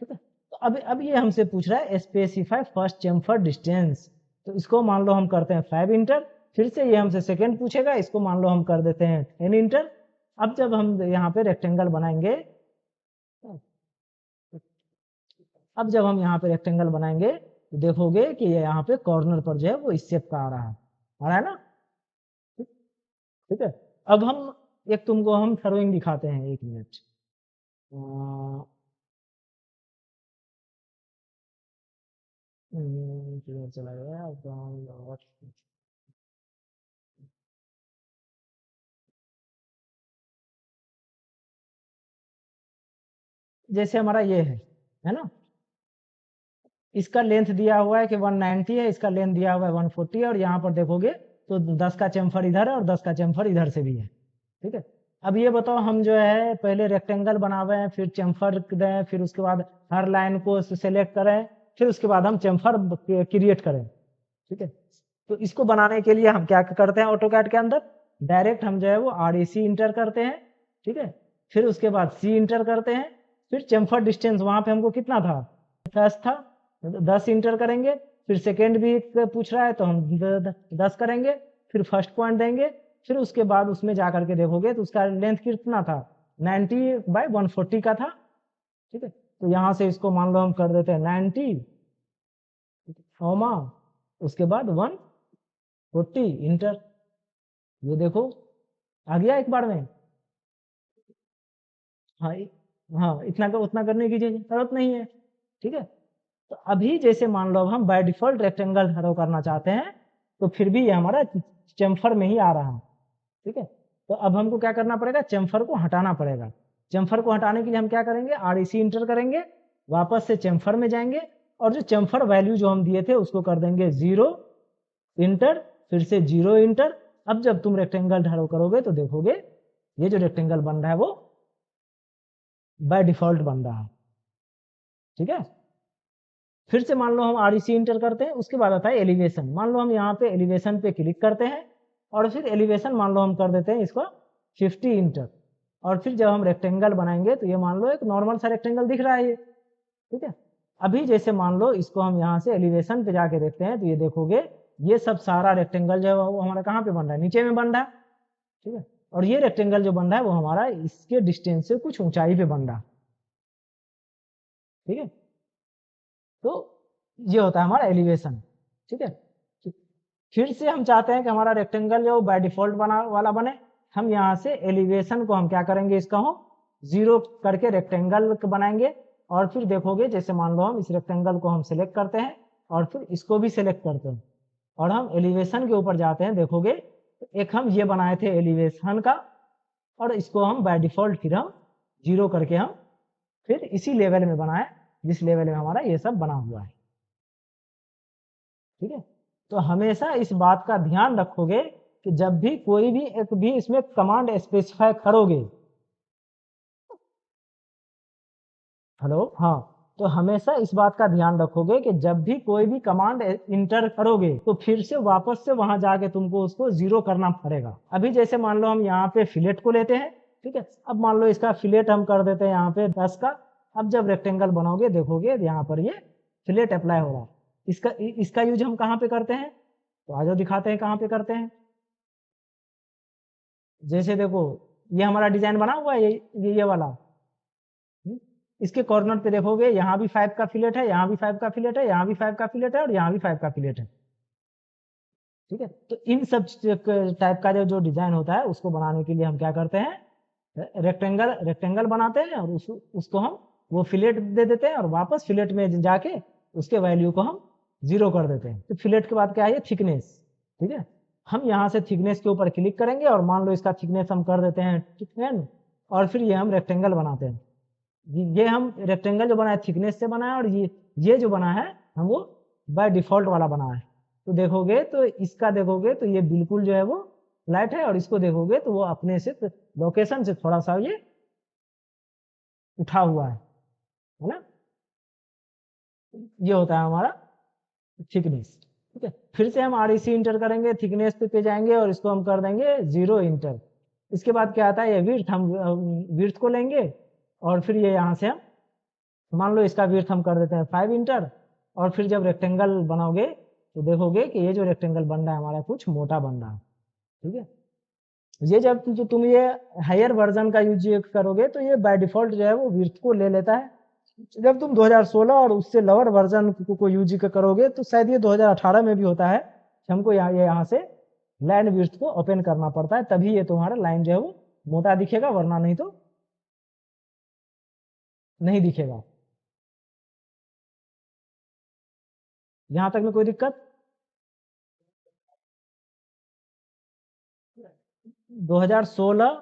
ठीक है, तो अब ये हमसे पूछ रहा है स्पेसिफाई फर्स्ट चेम्फर डिस्टेंस, तो इसको मान लो हम करते हैं 5 इंटर। फिर से ये हमसे सेकेंड पूछेगा, इसको मान लो हम कर देते हैं 10 इंटर। अब जब हम यहाँ पे रेक्टेंगल बनाएंगे, अब जब हम यहाँ पे रेक्टेंगल बनाएंगे तो देखोगे कि ये यहाँ पे कॉर्नर पर जो है वो इस शेप का आ रहा है ना। ठीक है, अब हम एक तुमको हम थ्रोइंग दिखाते हैं, 1 मिनट। किधर चला गया, जैसे हमारा ये है ना, इसका लेंथ दिया हुआ है कि 190 है, इसका लेंथ दिया हुआ है 140 है, और यहाँ पर देखोगे तो 10 का चेम्फर इधर है और 10 का चेम्फर इधर से भी है। ठीक है, अब ये बताओ हम जो है पहले रेक्टेंगल बनावे हैं, फिर चेम्फर दें, फिर उसके बाद हर लाइन को सिलेक्ट करें, फिर उसके बाद हम चेम्फर क्रिएट करें। ठीक है, तो इसको बनाने के लिए हम क्या करते हैं, ऑटोकैड के अंदर डायरेक्ट हम जो है वो आर ई सी इंटर करते हैं। ठीक है, फिर उसके बाद सी इंटर करते हैं, फिर चेम्फर डिस्टेंस वहां पे हमको कितना था, 10 था, 10 इंटर करेंगे। फिर सेकेंड भी पूछ रहा है तो हम 10 करेंगे, फिर फर्स्ट पॉइंट देंगे, फिर उसके बाद उसमें जा करके देखोगे तो उसका लेंथ कितना था, 90/140 का था। ठीक है, तो यहाँ से इसको मान लो हम कर देते हैं 90, उसके बाद 140 इंटर। ये देखो आ गया एक बार में। हाँ हाँ, इतना का उतना करने की जरूरत नहीं है। ठीक है, तो अभी जैसे मान लो हम बाय डिफॉल्ट रेक्टेंगल ड्रॉ करना चाहते हैं, तो फिर भी ये हमारा चेम्फर में ही आ रहा है। ठीक है, तो अब हमको क्या करना पड़ेगा, चेम्फर को हटाना पड़ेगा। चेम्फर को हटाने के लिए हम क्या करेंगे, आर ई सी इंटर करेंगे, वापस से चेम्फर में जाएंगे, और जो चेम्फर वैल्यू जो हम दिए थे उसको कर देंगे 0 इंटर, फिर से 0 इंटर। अब जब तुम रेक्टेंगल ड्रॉ करोगे तो देखोगे ये जो रेक्टेंगल बन रहा है वो बाय डिफॉल्ट बन रहा है। ठीक है, फिर से मान लो हम आर ई सी इंटर करते हैं, उसके बाद आता है एलिवेशन। मान लो हम यहाँ पे एलिवेशन पे क्लिक करते हैं, और फिर एलिवेशन मान लो हम कर देते हैं इसको 50 इंटर। और फिर जब हम रेक्टेंगल बनाएंगे तो ये मान लो एक नॉर्मल सा रेक्टेंगल दिख रहा है ये। ठीक है, अभी जैसे मान लो इसको हम यहाँ से एलिवेशन पे जाके देखते हैं तो ये देखोगे ये सब सारा रेक्टेंगल जो है वो हमारा कहाँ पे बन रहा है, नीचे में बन रहा है, ठीक है। और ये रेक्टेंगल जो बन रहा है वो हमारा इसके डिस्टेंस से कुछ ऊंचाई पे बन रहा है, ठीक है। तो ये होता है हमारा एलिवेशन, ठीक है। फिर से हम चाहते हैं कि हमारा रेक्टेंगल जो बाय डिफॉल्ट बना वाला बने, हम यहाँ से एलिवेशन को हम क्या करेंगे, इसका हम 0 करके रेक्टेंगल बनाएंगे। और फिर देखोगे जैसे मान लो हम इस रेक्टेंगल को हम सिलेक्ट करते हैं और फिर इसको भी सिलेक्ट करते हैं और हम एलिवेशन के ऊपर जाते हैं, देखोगे एक हम ये बनाए थे एलिवेशन का और इसको हम बाय डिफॉल्ट फिर हम 0 करके हम फिर इसी लेवल में बनाए जिस लेवल में हमारा ये सब बना हुआ है, ठीक है। तो हमेशा इस बात का ध्यान रखोगे कि जब भी कोई भी एक भी इसमें कमांड स्पेसिफाई करोगे, हेलो, हाँ, तो हमेशा इस बात का ध्यान रखोगे कि जब भी कोई भी कमांड इंटर करोगे तो फिर से वापस से वहां जाके तुमको उसको 0 करना पड़ेगा। अभी जैसे मान लो हम यहाँ पे फिलेट को लेते हैं, ठीक है। अब मान लो इसका फिलेट हम कर देते हैं यहाँ पे 10 का। अब जब रेक्टेंगल बनाओगे देखोगे यहाँ पर ये फिलेट अप्लाई हो रहा है। इसका यूज हम कहाँ पे करते हैं, तो आज दिखाते हैं कहाँ पे करते हैं। जैसे देखो ये हमारा डिजाइन बना हुआ है, ये वाला, इसके कॉर्नर पे देखोगे यहाँ भी 5 का फिलेट है, यहाँ भी 5 का फिलेट है, यहाँ भी 5 का फिलेट है और यहाँ भी 5 का फिलेट है, ठीक है। तो इन सब टाइप का जो डिजाइन होता है उसको बनाने के लिए हम क्या करते हैं, रेक्टेंगल बनाते हैं और उसको हम वो फिलेट दे देते हैं और वापस फिलेट में जाके उसके वैल्यू को हम 0 कर देते हैं। तो फिलेट के बाद क्या है, थिकनेस, ठीक है। हम यहाँ से थिकनेस के ऊपर क्लिक करेंगे और मान लो इसका थिकनेस हम कर देते हैं 10 और फिर ये हम रेक्टेंगल बनाते हैं। ये हम रेक्टेंगल जो बना है थिकनेस से बना है और ये जो बना है हम वो बाय डिफॉल्ट वाला बना है। तो देखोगे तो इसका देखोगे तो ये बिल्कुल जो है वो फ्लैट है और इसको देखोगे तो वो अपने से लोकेशन से थोड़ा सा ये उठा हुआ है ना। ये होता है हमारा थिकनेस, ठीक है। फिर से हम REC इंटर करेंगे, थिकनेस पे जाएंगे और इसको हम कर देंगे 0 इंटर। इसके बाद क्या आता है, ये विड्थ, हम विड्थ को लेंगे और फिर ये यहाँ से हम मान लो इसका विड्थ हम कर देते हैं 5 इंटर। और फिर जब रेक्टेंगल बनाओगे तो देखोगे कि ये जो रेक्टेंगल बन रहा है हमारा कुछ मोटा बन रहा है, ठीक है। ये जब तुम ये हायर वर्जन का यूज करोगे तो ये बाय डिफॉल्ट जो है वो विड्थ को ले लेता है। जब तुम 2016 और उससे लोअर वर्जन को यूज करोगे तो शायद ये 2018 में भी होता है, हमको यहाँ से लाइन विड्थ को ओपन करना पड़ता है, तभी ये तुम्हारा लाइन जो है वो मोटा दिखेगा, वरना नहीं तो नहीं दिखेगा। यहां तक में कोई दिक्कत? 2016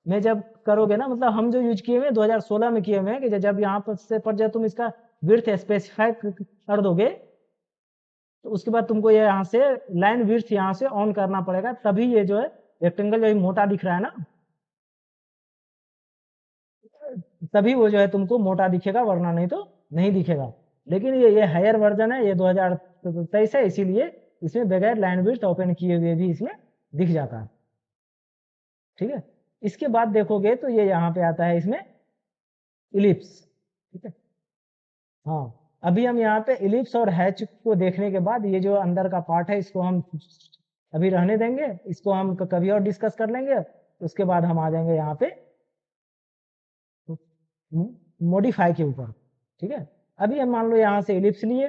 में जब करोगे ना, मतलब हम जो यूज किए हुए 2016 में किए हुए हैं कि जब यहाँ पर जब तुम इसका विड्थ स्पेसिफाई कर दोगे तो उसके बाद तुमको ये यहाँ से लाइन विड्थ यहाँ से ऑन करना पड़ेगा, तभी ये जो है रेक्टेंगल जो मोटा दिख रहा है ना, तभी वो जो है तुमको मोटा दिखेगा, वरना नहीं तो नहीं दिखेगा। लेकिन ये हायर वर्जन है, ये 2023 है, इसीलिए इसमें बगैर लाइन विड्थ ओपन किए हुए भी इसमें दिख जाता है, ठीक है। इसके बाद देखोगे तो ये यहाँ पे आता है इसमें इलिप्स, ठीक है। हाँ, अभी हम यहाँ पे इलिप्स और हैच को देखने के बाद ये जो अंदर का पार्ट है इसको हम अभी रहने देंगे, इसको हम कभी और डिस्कस कर लेंगे। उसके बाद हम आ जाएंगे यहाँ पे मॉडिफाई के ऊपर, ठीक है। अभी हम मान लो यहाँ से इलिप्स लिए,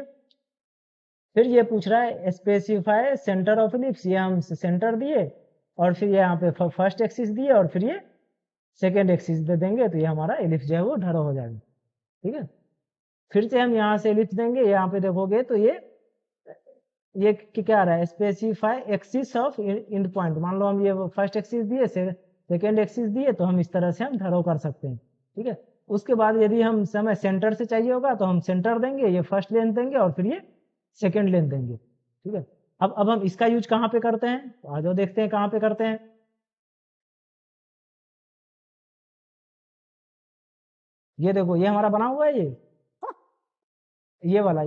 फिर ये पूछ रहा है स्पेसिफाई सेंटर ऑफ इलिप्स, ये हम सेंटर दिए और फिर यहाँ पे फर्स्ट एक्सिस दिए और फिर ये सेकेंड एक्सिस दे देंगे, तो ये हमारा इलिप्स जो है वो ढरा हो जाएगा, ठीक है। फिर से हम यहाँ से इलिप्स देंगे, यहाँ पे देखोगे तो ये क्या आ रहा है, specify axis of and point. मान लो हम ये फर्स्ट एक्सिस दिए, सेकेंड एक्सिस दिए, तो हम इस तरह से हम ढरो कर सकते हैं, ठीक है। उसके बाद यदि हम समय सेंटर से चाहिए होगा तो हम सेंटर देंगे, ये फर्स्ट लेंथ देंगे और फिर ये सेकेंड लेंथ देंगे, ठीक है। अब हम इसका यूज कहाँ पे करते हैं, तो आ जाओ देखते हैं कहाँ पे करते हैं। ये देखो ये हमारा बना हुआ है, ये वाला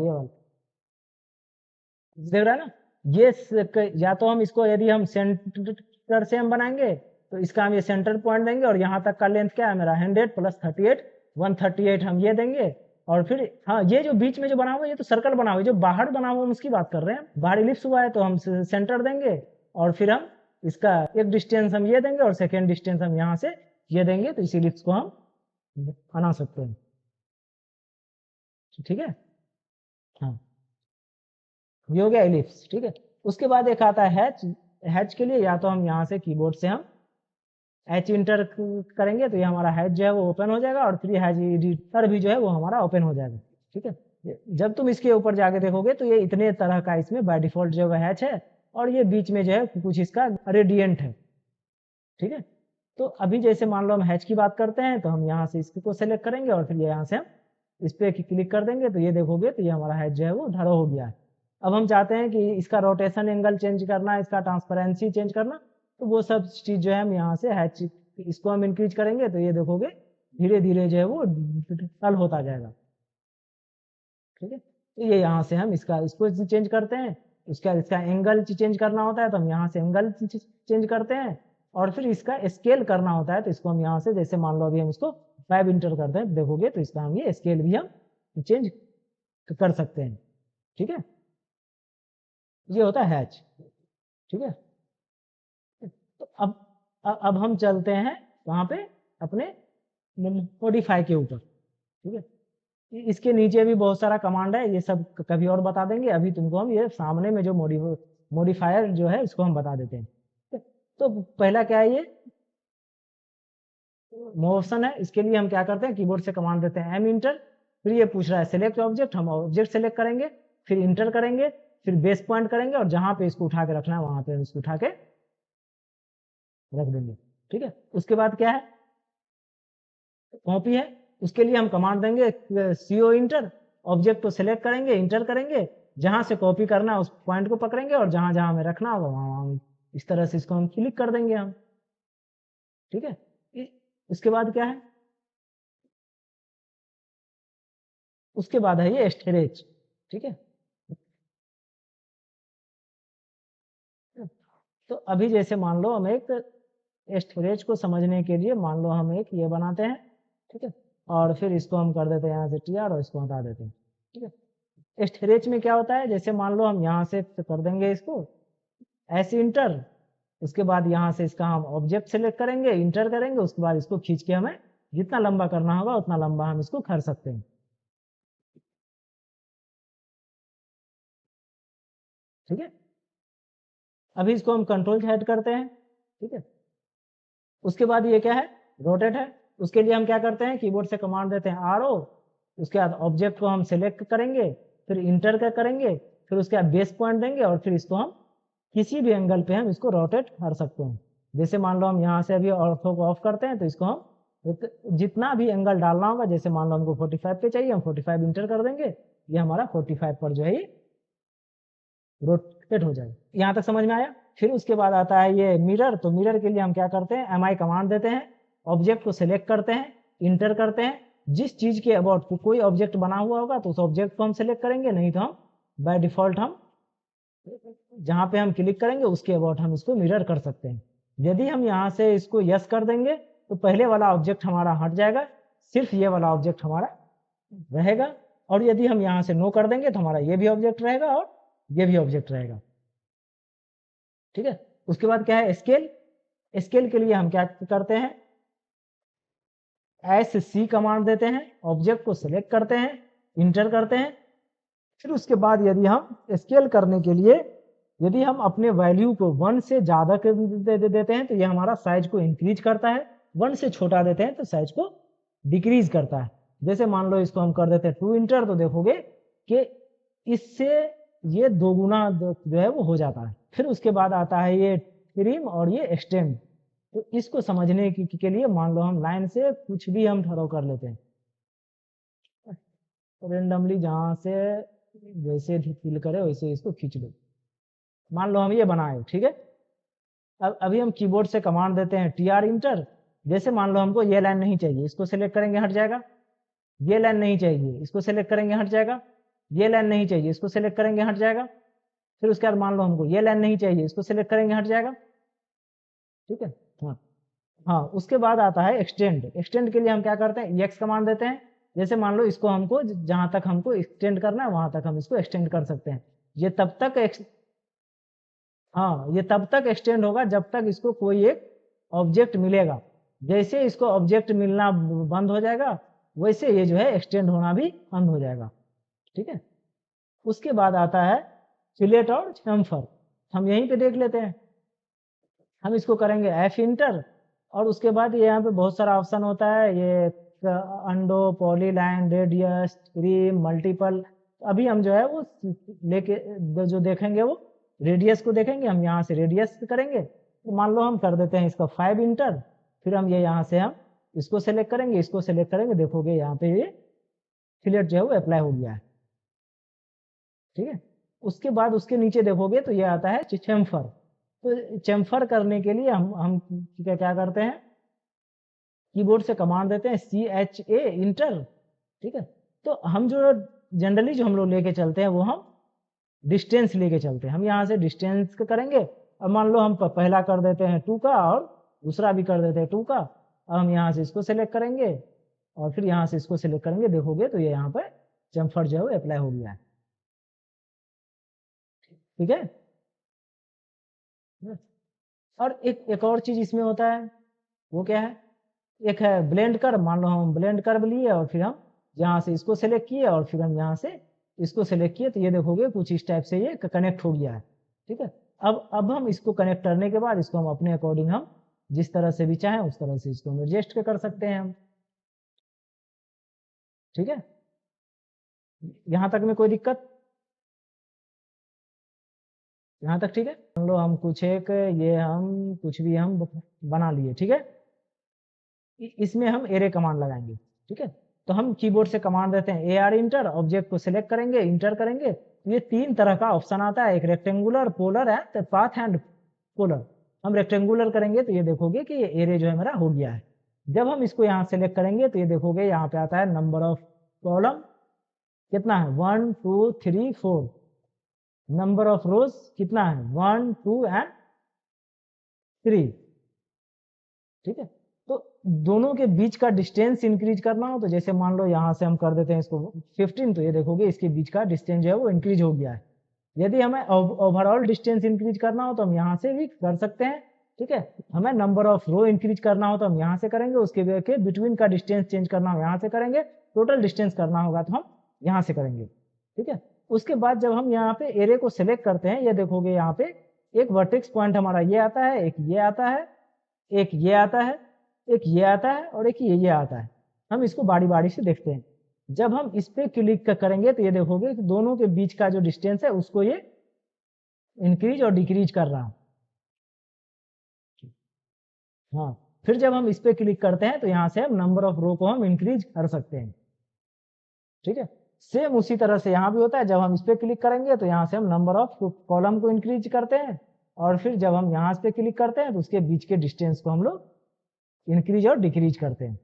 देख रहा है ना। या तो हम इसको यदि हम सेंटर से हम बनाएंगे तो इसका हम ये सेंटर पॉइंट देंगे और यहाँ तक का लेंथ क्या है मेरा 100 + 38 138 हम ये देंगे और फिर हाँ, ये जो बीच में जो बना हुआ है ये तो सर्कल बना हुआ है, जो बाहर बना हुआ है हम उसकी बात कर रहे हैं। बाहर इलिप्स हुआ है तो हम सेंटर देंगे और फिर हम इसका एक डिस्टेंस हम ये देंगे और सेकेंड डिस्टेंस हम यहाँ से ये देंगे, तो इस इलिप्स को हम बना सकते हैं। ठीक है, हाँ, ये हो गया इलिप्स। ठीक है, उसके बाद एक आता है हैच। हैच के लिए या तो हम यहाँ से कीबोर्ड से हम हैच इंटर करेंगे तो ये हमारा हैच जो है वो ओपन हो जाएगा और फिर हैच एडिटर भी जो है वो हमारा ओपन हो जाएगा। ठीक है, जब तुम इसके ऊपर जाके देखोगे तो ये इतने तरह का इसमें बाय डिफॉल्ट जो है हैच है और ये बीच में जो है कुछ इसका रेडियंट है। ठीक है, तो अभी जैसे मान लो हम हैच की बात करते हैं तो हम यहाँ से इसको सेलेक्ट करेंगे और फिर यहाँ से हम इस पे क्लिक कर देंगे तो ये देखोगे तो ये हमारा हैच जो है वो धरो हो गया है। अब हम चाहते हैं कि इसका रोटेशन एंगल चेंज करना, इसका ट्रांसपेरेंसी चेंज करना, तो वो सब चीज जो है हम यहाँ से हैच इसको हम इंक्रीज करेंगे तो ये देखोगे धीरे धीरे जो है वो डल होता जाएगा। ठीक है, तो ये यहाँ से हम इसको चेंज करते हैं। उसके बाद इसका एंगल चेंज करना होता है तो हम यहाँ से एंगल चेंज करते हैं और फिर इसका स्केल करना होता है तो इसको हम यहाँ से जैसे मान लो अभी हम इसको 5 इंटर करते हैं, देखोगे तो इसका हम ये स्केल भी हम चेंज कर सकते हैं। ठीक है, ये होता है हैच। ठीक है, तो अब हम चलते हैं वहां पे अपने मॉडिफाई के ऊपर। ठीक है, इसके नीचे भी बहुत सारा कमांड है, ये सब कभी और बता देंगे। अभी तुमको हम ये सामने में जो मॉडिफायर जो है इसको हम बता देते हैं। तो पहला क्या है, ये मोशन है। इसके लिए हम क्या करते हैं, कीबोर्ड से कमांड देते हैं एम इंटर। फिर ये पूछ रहा है सिलेक्ट ऑब्जेक्ट, हम ऑब्जेक्ट सेलेक्ट करेंगे, फिर इंटर करेंगे, फिर बेस पॉइंट करेंगे और जहां पे इसको उठा के रखना है वहां पे इसको उठा के रख देंगे। ठीक है, उसके बाद क्या है, कॉपी है। उसके लिए हम कमांड देंगे सीओ इंटर, ऑब्जेक्ट को सिलेक्ट करेंगे, इंटर करेंगे, जहां से कॉपी करना है उस पॉइंट को पकड़ेंगे और जहां जहां हमें रखना होगा वहां इस तरह से इसको हम क्लिक कर देंगे हम। ठीक है, उसके बाद क्या है, उसके बाद है ये स्टोरेज। ठीक है, तो अभी जैसे मान लो हम एक स्टोरेज को समझने के लिए मान लो हम एक ये बनाते हैं। ठीक है, और फिर इसको हम कर देते हैं यहाँ से टीआर और इसको हटा देते हैं। ठीक है, स्टोरेज में क्या होता है, जैसे मान लो हम यहाँ से कर देंगे इसको ऐसे इंटर, उसके बाद यहाँ से इसका हम ऑब्जेक्ट सेलेक्ट करेंगे, इंटर करेंगे, उसके बाद इसको खींच के हमें जितना लंबा करना होगा उतना लंबा हम इसको कर सकते हैं। ठीक है, अभी इसको हम कंट्रोल से हेड करते हैं। ठीक है, उसके बाद ये क्या है, रोटेट है। उसके लिए हम क्या करते हैं, कीबोर्ड से कमांड देते हैं आर ओ, उसके बाद ऑब्जेक्ट को हम सिलेक्ट करेंगे, फिर इंटर करेंगे, फिर उसके बाद बेस पॉइंट देंगे और फिर इसको हम किसी भी एंगल पे हम इसको रोटेट कर सकते हैं। जैसे मान लो हम यहाँ से अभी ऑर्थो को ऑफ करते हैं तो इसको हम जितना भी एंगल डालना होगा, जैसे मान लो हमको 45 पे चाहिए, हम 45 इंटर कर देंगे, ये हमारा 45 पर जो है ये रोटेट हो जाएगा। यहाँ तक समझ में आया। फिर उसके बाद आता है ये मिरर। तो मिरर के लिए हम क्या करते हैं, एम आई कमांड देते हैं, ऑब्जेक्ट को सिलेक्ट करते हैं, इंटर करते हैं, जिस चीज के अबाउट कोई ऑब्जेक्ट बना हुआ होगा तो उस ऑब्जेक्ट को हम सिलेक्ट करेंगे, नहीं तो हम बाय डिफॉल्ट हम जहां पे हम क्लिक करेंगे उसके अबाउट हम इसको मिरर कर सकते हैं। यदि हम यहाँ से इसको यस कर देंगे तो पहले वाला ऑब्जेक्ट हमारा हट जाएगा, सिर्फ ये वाला ऑब्जेक्ट हमारा रहेगा। और यदि हम यहाँ से नो कर देंगे तो हमारा ये भी ऑब्जेक्ट रहेगा और ये भी ऑब्जेक्ट रहेगा। ठीक है, उसके बाद क्या है, स्केल। स्केल के लिए हम क्या करते हैं, एस सी कमांड देते हैं, ऑब्जेक्ट को सिलेक्ट करते हैं, इंटर करते हैं, फिर उसके बाद यदि हम स्केल करने के लिए यदि हम अपने वैल्यू को 1 से ज्यादा देते हैं तो ये हमारा साइज को इंक्रीज करता है, 1 से छोटा देते हैं तो साइज को डिक्रीज करता है। जैसे मान लो इसको हम कर देते हैं 2 इंटर, तो देखोगे कि इससे ये 2 गुना जो है वो हो जाता है। फिर उसके बाद आता है ये ट्रिम और ये एक्सटेंड। तो इसको समझने के लिए मान लो हम लाइन से कुछ भी हम थ्रो कर लेते हैं रेंडमली, जहां से जैसे फील करे वैसे इसको खींच लो। मान लो हम ये बनाए। ठीक है, अब अभी हम कीबोर्ड से कमांड देते हैं टी आर इंटर। जैसे मान लो हमको ये लाइन नहीं चाहिए, इसको सिलेक्ट करेंगे हट जाएगा। ये लाइन नहीं चाहिए, इसको सिलेक्ट करेंगे हट जाएगा। ये लाइन नहीं चाहिए, इसको सिलेक्ट करेंगे हट जाएगा। फिर उसके बाद मान लो हमको ये लाइन नहीं चाहिए, इसको सिलेक्ट करेंगे हट जाएगा। ठीक है, हाँ हाँ। उसके बाद आता है एक्सटेंड। एक्सटेंड के लिए हम क्या करते हैं, एक्स कमांड देते हैं, जैसे मान लो इसको हमको जहां तक हमको एक्सटेंड करना है वहां तक हम इसको एक्सटेंड कर सकते हैं। ये तब तक हाँ, ये तब तक एक्सटेंड होगा जब तक इसको कोई एक ऑब्जेक्ट मिलेगा। जैसे इसको ऑब्जेक्ट मिलना बंद हो जाएगा वैसे ये जो है एक्सटेंड होना भी बंद हो जाएगा। ठीक है, उसके बाद आता है फिलेट और चैम्फर। हम यहीं पे देख लेते हैं। हम इसको करेंगे एफ इंटर, और उसके बाद ये यहाँ पे बहुत सारा ऑप्शन होता है, ये अंडो, पॉलीलाइन, रेडियस, क्रीम, मल्टीपल। अभी हम जो है वो लेके जो देखेंगे वो रेडियस को देखेंगे। हम यहाँ से रेडियस करेंगे, तो मान लो हम कर देते हैं इसका 5 इंटर। फिर हम ये यहाँ से हम इसको सेलेक्ट करेंगे, इसको सेलेक्ट करेंगे, देखोगे यहाँ पे ये फिलेट जो है वो अप्लाई हो गया है। ठीक है, उसके बाद उसके नीचे देखोगे तो ये आता है चेम्फर। तो चेम्फर करने के लिए हम क्या करते हैं, कीबोर्ड से कमांड देते हैं CHA इंटर। ठीक है, तो हम जो जनरली जो हम लोग लेके चलते हैं वो हम डिस्टेंस लेके चलते हैं। हम यहाँ से डिस्टेंस करेंगे, और मान लो हम पहला कर देते हैं 2 का और दूसरा भी कर देते हैं 2 का। अब हम यहाँ से इसको सेलेक्ट करेंगे और फिर यहाँ से इसको सेलेक्ट करेंगे, देखोगे तो ये यहाँ पर चेम्फर जो है वो अप्लाई हो गया है। ठीक है, और एक और चीज इसमें होता है, वो क्या है, एक है ब्लेंड कर। मान लो हम ब्लेंड कर लिए और फिर हम यहाँ से इसको सेलेक्ट किए और फिर हम यहाँ से इसको सेलेक्ट किए, तो ये देखोगे कुछ इस टाइप से ये कनेक्ट हो गया है। ठीक है, अब हम इसको कनेक्ट करने के बाद इसको हम अपने अकॉर्डिंग हम जिस तरह से भी चाहें उस तरह से इसको हम एडजस्ट कर सकते हैं हम। ठीक है, यहाँ तक में कोई दिक्कत? यहाँ तक ठीक है। मान लो हम कुछ एक ये हम कुछ भी हम बना लिए। ठीक है, इसमें हम एरे कमांड लगाएंगे। ठीक है, तो हम कीबोर्ड से कमांड देते हैं AR इंटर, ऑब्जेक्ट को सिलेक्ट करेंगे, इंटर करेंगे। ये 3 तरह का ऑप्शन आता है, एक rectangular, polar and path and polar. हम रेक्टेंगुलर करेंगे तो ये देखोगे कि ये एरे जो है मेरा हो गया है। जब हम इसको यहाँ सेलेक्ट करेंगे तो ये देखोगे यहाँ पे आता है नंबर ऑफ कॉलम कितना है, 1 2 3 4। नंबर ऑफ रोज कितना है, 1 2 एंड 3। ठीक है, तो दोनों के बीच का डिस्टेंस इंक्रीज करना हो तो जैसे मान लो यहाँ से हम कर देते हैं इसको 15, तो ये देखोगे इसके बीच का डिस्टेंस जो है वो इंक्रीज हो गया है। यदि हमें ओवरऑल डिस्टेंस इंक्रीज करना हो तो हम यहाँ से भी कर सकते हैं। ठीक है, हमें नंबर ऑफ रो इंक्रीज करना हो तो हम यहाँ से करेंगे, उसके बिटवीन का डिस्टेंस चेंज करना हो यहाँ से करेंगे, टोटल डिस्टेंस करना होगा तो हम यहाँ से करेंगे। ठीक है, उसके बाद जब हम यहाँ पे एरे को सिलेक्ट करते हैं, ये देखोगे यहाँ पे एक वर्टेक्स पॉइंट हमारा ये आता है, एक ये आता है, एक ये आता है, एक ये आता है और एक ये आता है। हम इसको बारी बारी से देखते हैं। जब हम इस पे क्लिक करेंगे तो ये देखोगे कि दोनों के बीच का जो डिस्टेंस है उसको ये इंक्रीज और डिक्रीज कर रहा है। हाँ, फिर जब हम इस पे क्लिक करते हैं तो यहाँ से हम नंबर ऑफ रो को हम इंक्रीज कर सकते हैं। ठीक है, सेम उसी तरह से यहाँ भी होता है। जब हम इस पे क्लिक करेंगे तो यहाँ से हम नंबर ऑफ कॉलम को इंक्रीज करते हैं, और फिर जब हम यहाँ पे क्लिक करते हैं तो उसके बीच के डिस्टेंस को हम लोग इंक्रीज और डिक्रीज करते हैं।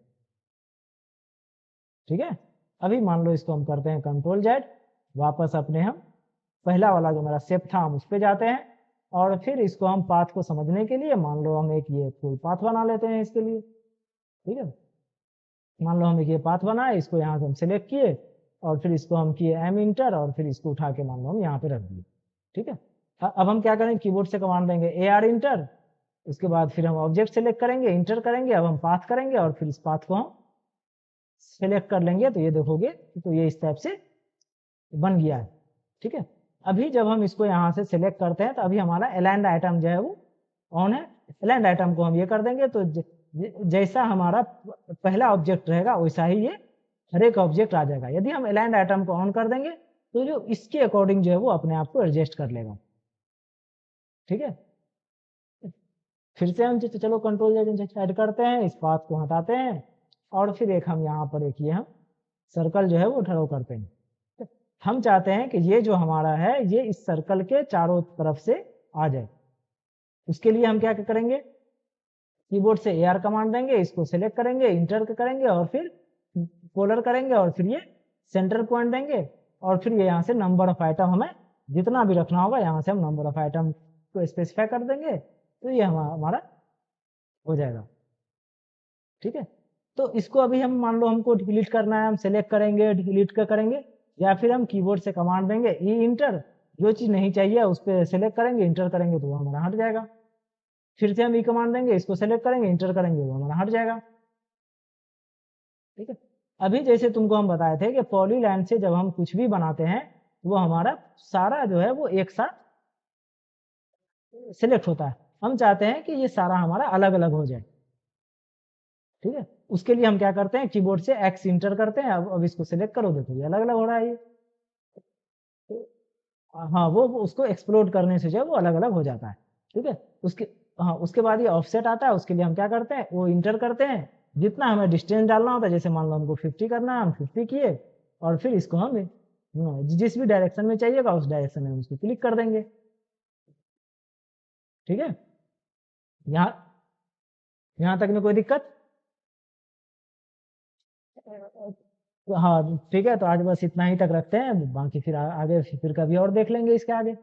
ठीक है, अभी मान लो इसको हम करते हैं Ctrl+Z, वापस अपने हम पहला वाला जो मेरा शेप था हम उस पर जाते हैं, और फिर इसको हम पाथ को समझने के लिए मान लो हम एक ये फुल पाथ बना लेते हैं इसके लिए। ठीक है, मान लो हम एक ये पाथ बनाए, इसको यहाँ से हम सिलेक्ट किए और फिर इसको हम किए M इंटर, और फिर इसको उठा के मान लो हम यहाँ पे रख दिए। ठीक है, अब हम क्या करेंगे, कीबोर्ड से कमांड देंगे AR इंटर, उसके बाद फिर हम ऑब्जेक्ट सेलेक्ट करेंगे, इंटर करेंगे, अब हम पाथ करेंगे और फिर इस पाथ को हम सेलेक्ट कर लेंगे, तो ये देखोगे तो ये इस टाइप से बन गया है। ठीक है, अभी जब हम इसको यहाँ से सिलेक्ट करते हैं तो अभी हमारा अलाइंड आइटम जो है वो ऑन है। अलाइंड आइटम को हम ये कर देंगे तो जैसा हमारा पहला ऑब्जेक्ट रहेगा वैसा ही ये हर एक ऑब्जेक्ट आ जाएगा। यदि हम अलाइंड आइटम को ऑन कर देंगे तो जो इसके अकॉर्डिंग जो है वो अपने आप को एडजस्ट कर लेगा। ठीक है, फिर से हम चलो Ctrl+Z ऐड करते हैं, इस पाथ को हटाते हैं और फिर एक हम यहाँ पर एक ये हम सर्कल जो है वो ड्रॉ करते हैं। हम चाहते हैं कि ये जो हमारा है ये इस सर्कल के चारों तरफ से आ जाए। उसके लिए हम क्या करेंगे, कीबोर्ड से AR कमांड देंगे, इसको सेलेक्ट करेंगे, इंटर करेंगे और फिर पोलर करेंगे और फिर ये सेंटर पॉइंट देंगे, और फिर ये यहाँ से नंबर ऑफ आइटम हमें जितना भी रखना होगा यहाँ से हम नंबर ऑफ आइटम को स्पेसिफाई कर देंगे, तो ये हमारा हो जाएगा। ठीक है, तो इसको अभी हम मान लो हमको डिलीट करना है, हम सेलेक्ट करेंगे, डिलीट का करेंगे, या फिर हम कीबोर्ड से कमांड देंगे ई इंटर, जो चीज नहीं चाहिए उस पर सेलेक्ट करेंगे, इंटर करेंगे तो वो हमारा हट जाएगा। फिर से हम ई कमांड देंगे, इसको सेलेक्ट करेंगे, इंटर करेंगे, वो हमारा हट जाएगा। ठीक है। अभी जैसे तुमको हम बताए थे कि पॉलीलाइन से जब हम कुछ भी बनाते हैं वो हमारा सारा जो है वो एक साथ सिलेक्ट होता है। हम चाहते हैं कि ये सारा हमारा अलग अलग हो जाए। ठीक है। उसके लिए हम क्या करते हैं, कीबोर्ड से एक्स इंटर करते हैं। अब इसको सिलेक्ट करो, देखो ये अलग अलग हो रहा है ये। हाँ, वो उसको एक्सप्लोड करने से जो है वो अलग अलग हो जाता है। ठीक है। उसके हाँ, उसके बाद ये ऑफसेट आता है। उसके लिए हम क्या करते हैं, वो इंटर करते हैं, जितना हमें डिस्टेंस डालना होता है। जैसे मान लो हमको 50 करना है, हम 50 किए, और फिर इसको हम जिस भी डायरेक्शन में चाहिएगा उस डायरेक्शन में उसको क्लिक कर देंगे। ठीक है। यहाँ यहाँ तक में कोई दिक्कत? हाँ ठीक है, तो आज बस इतना ही तक रखते हैं, बाकी फिर आगे फिर कभी और देख लेंगे इसके आगे।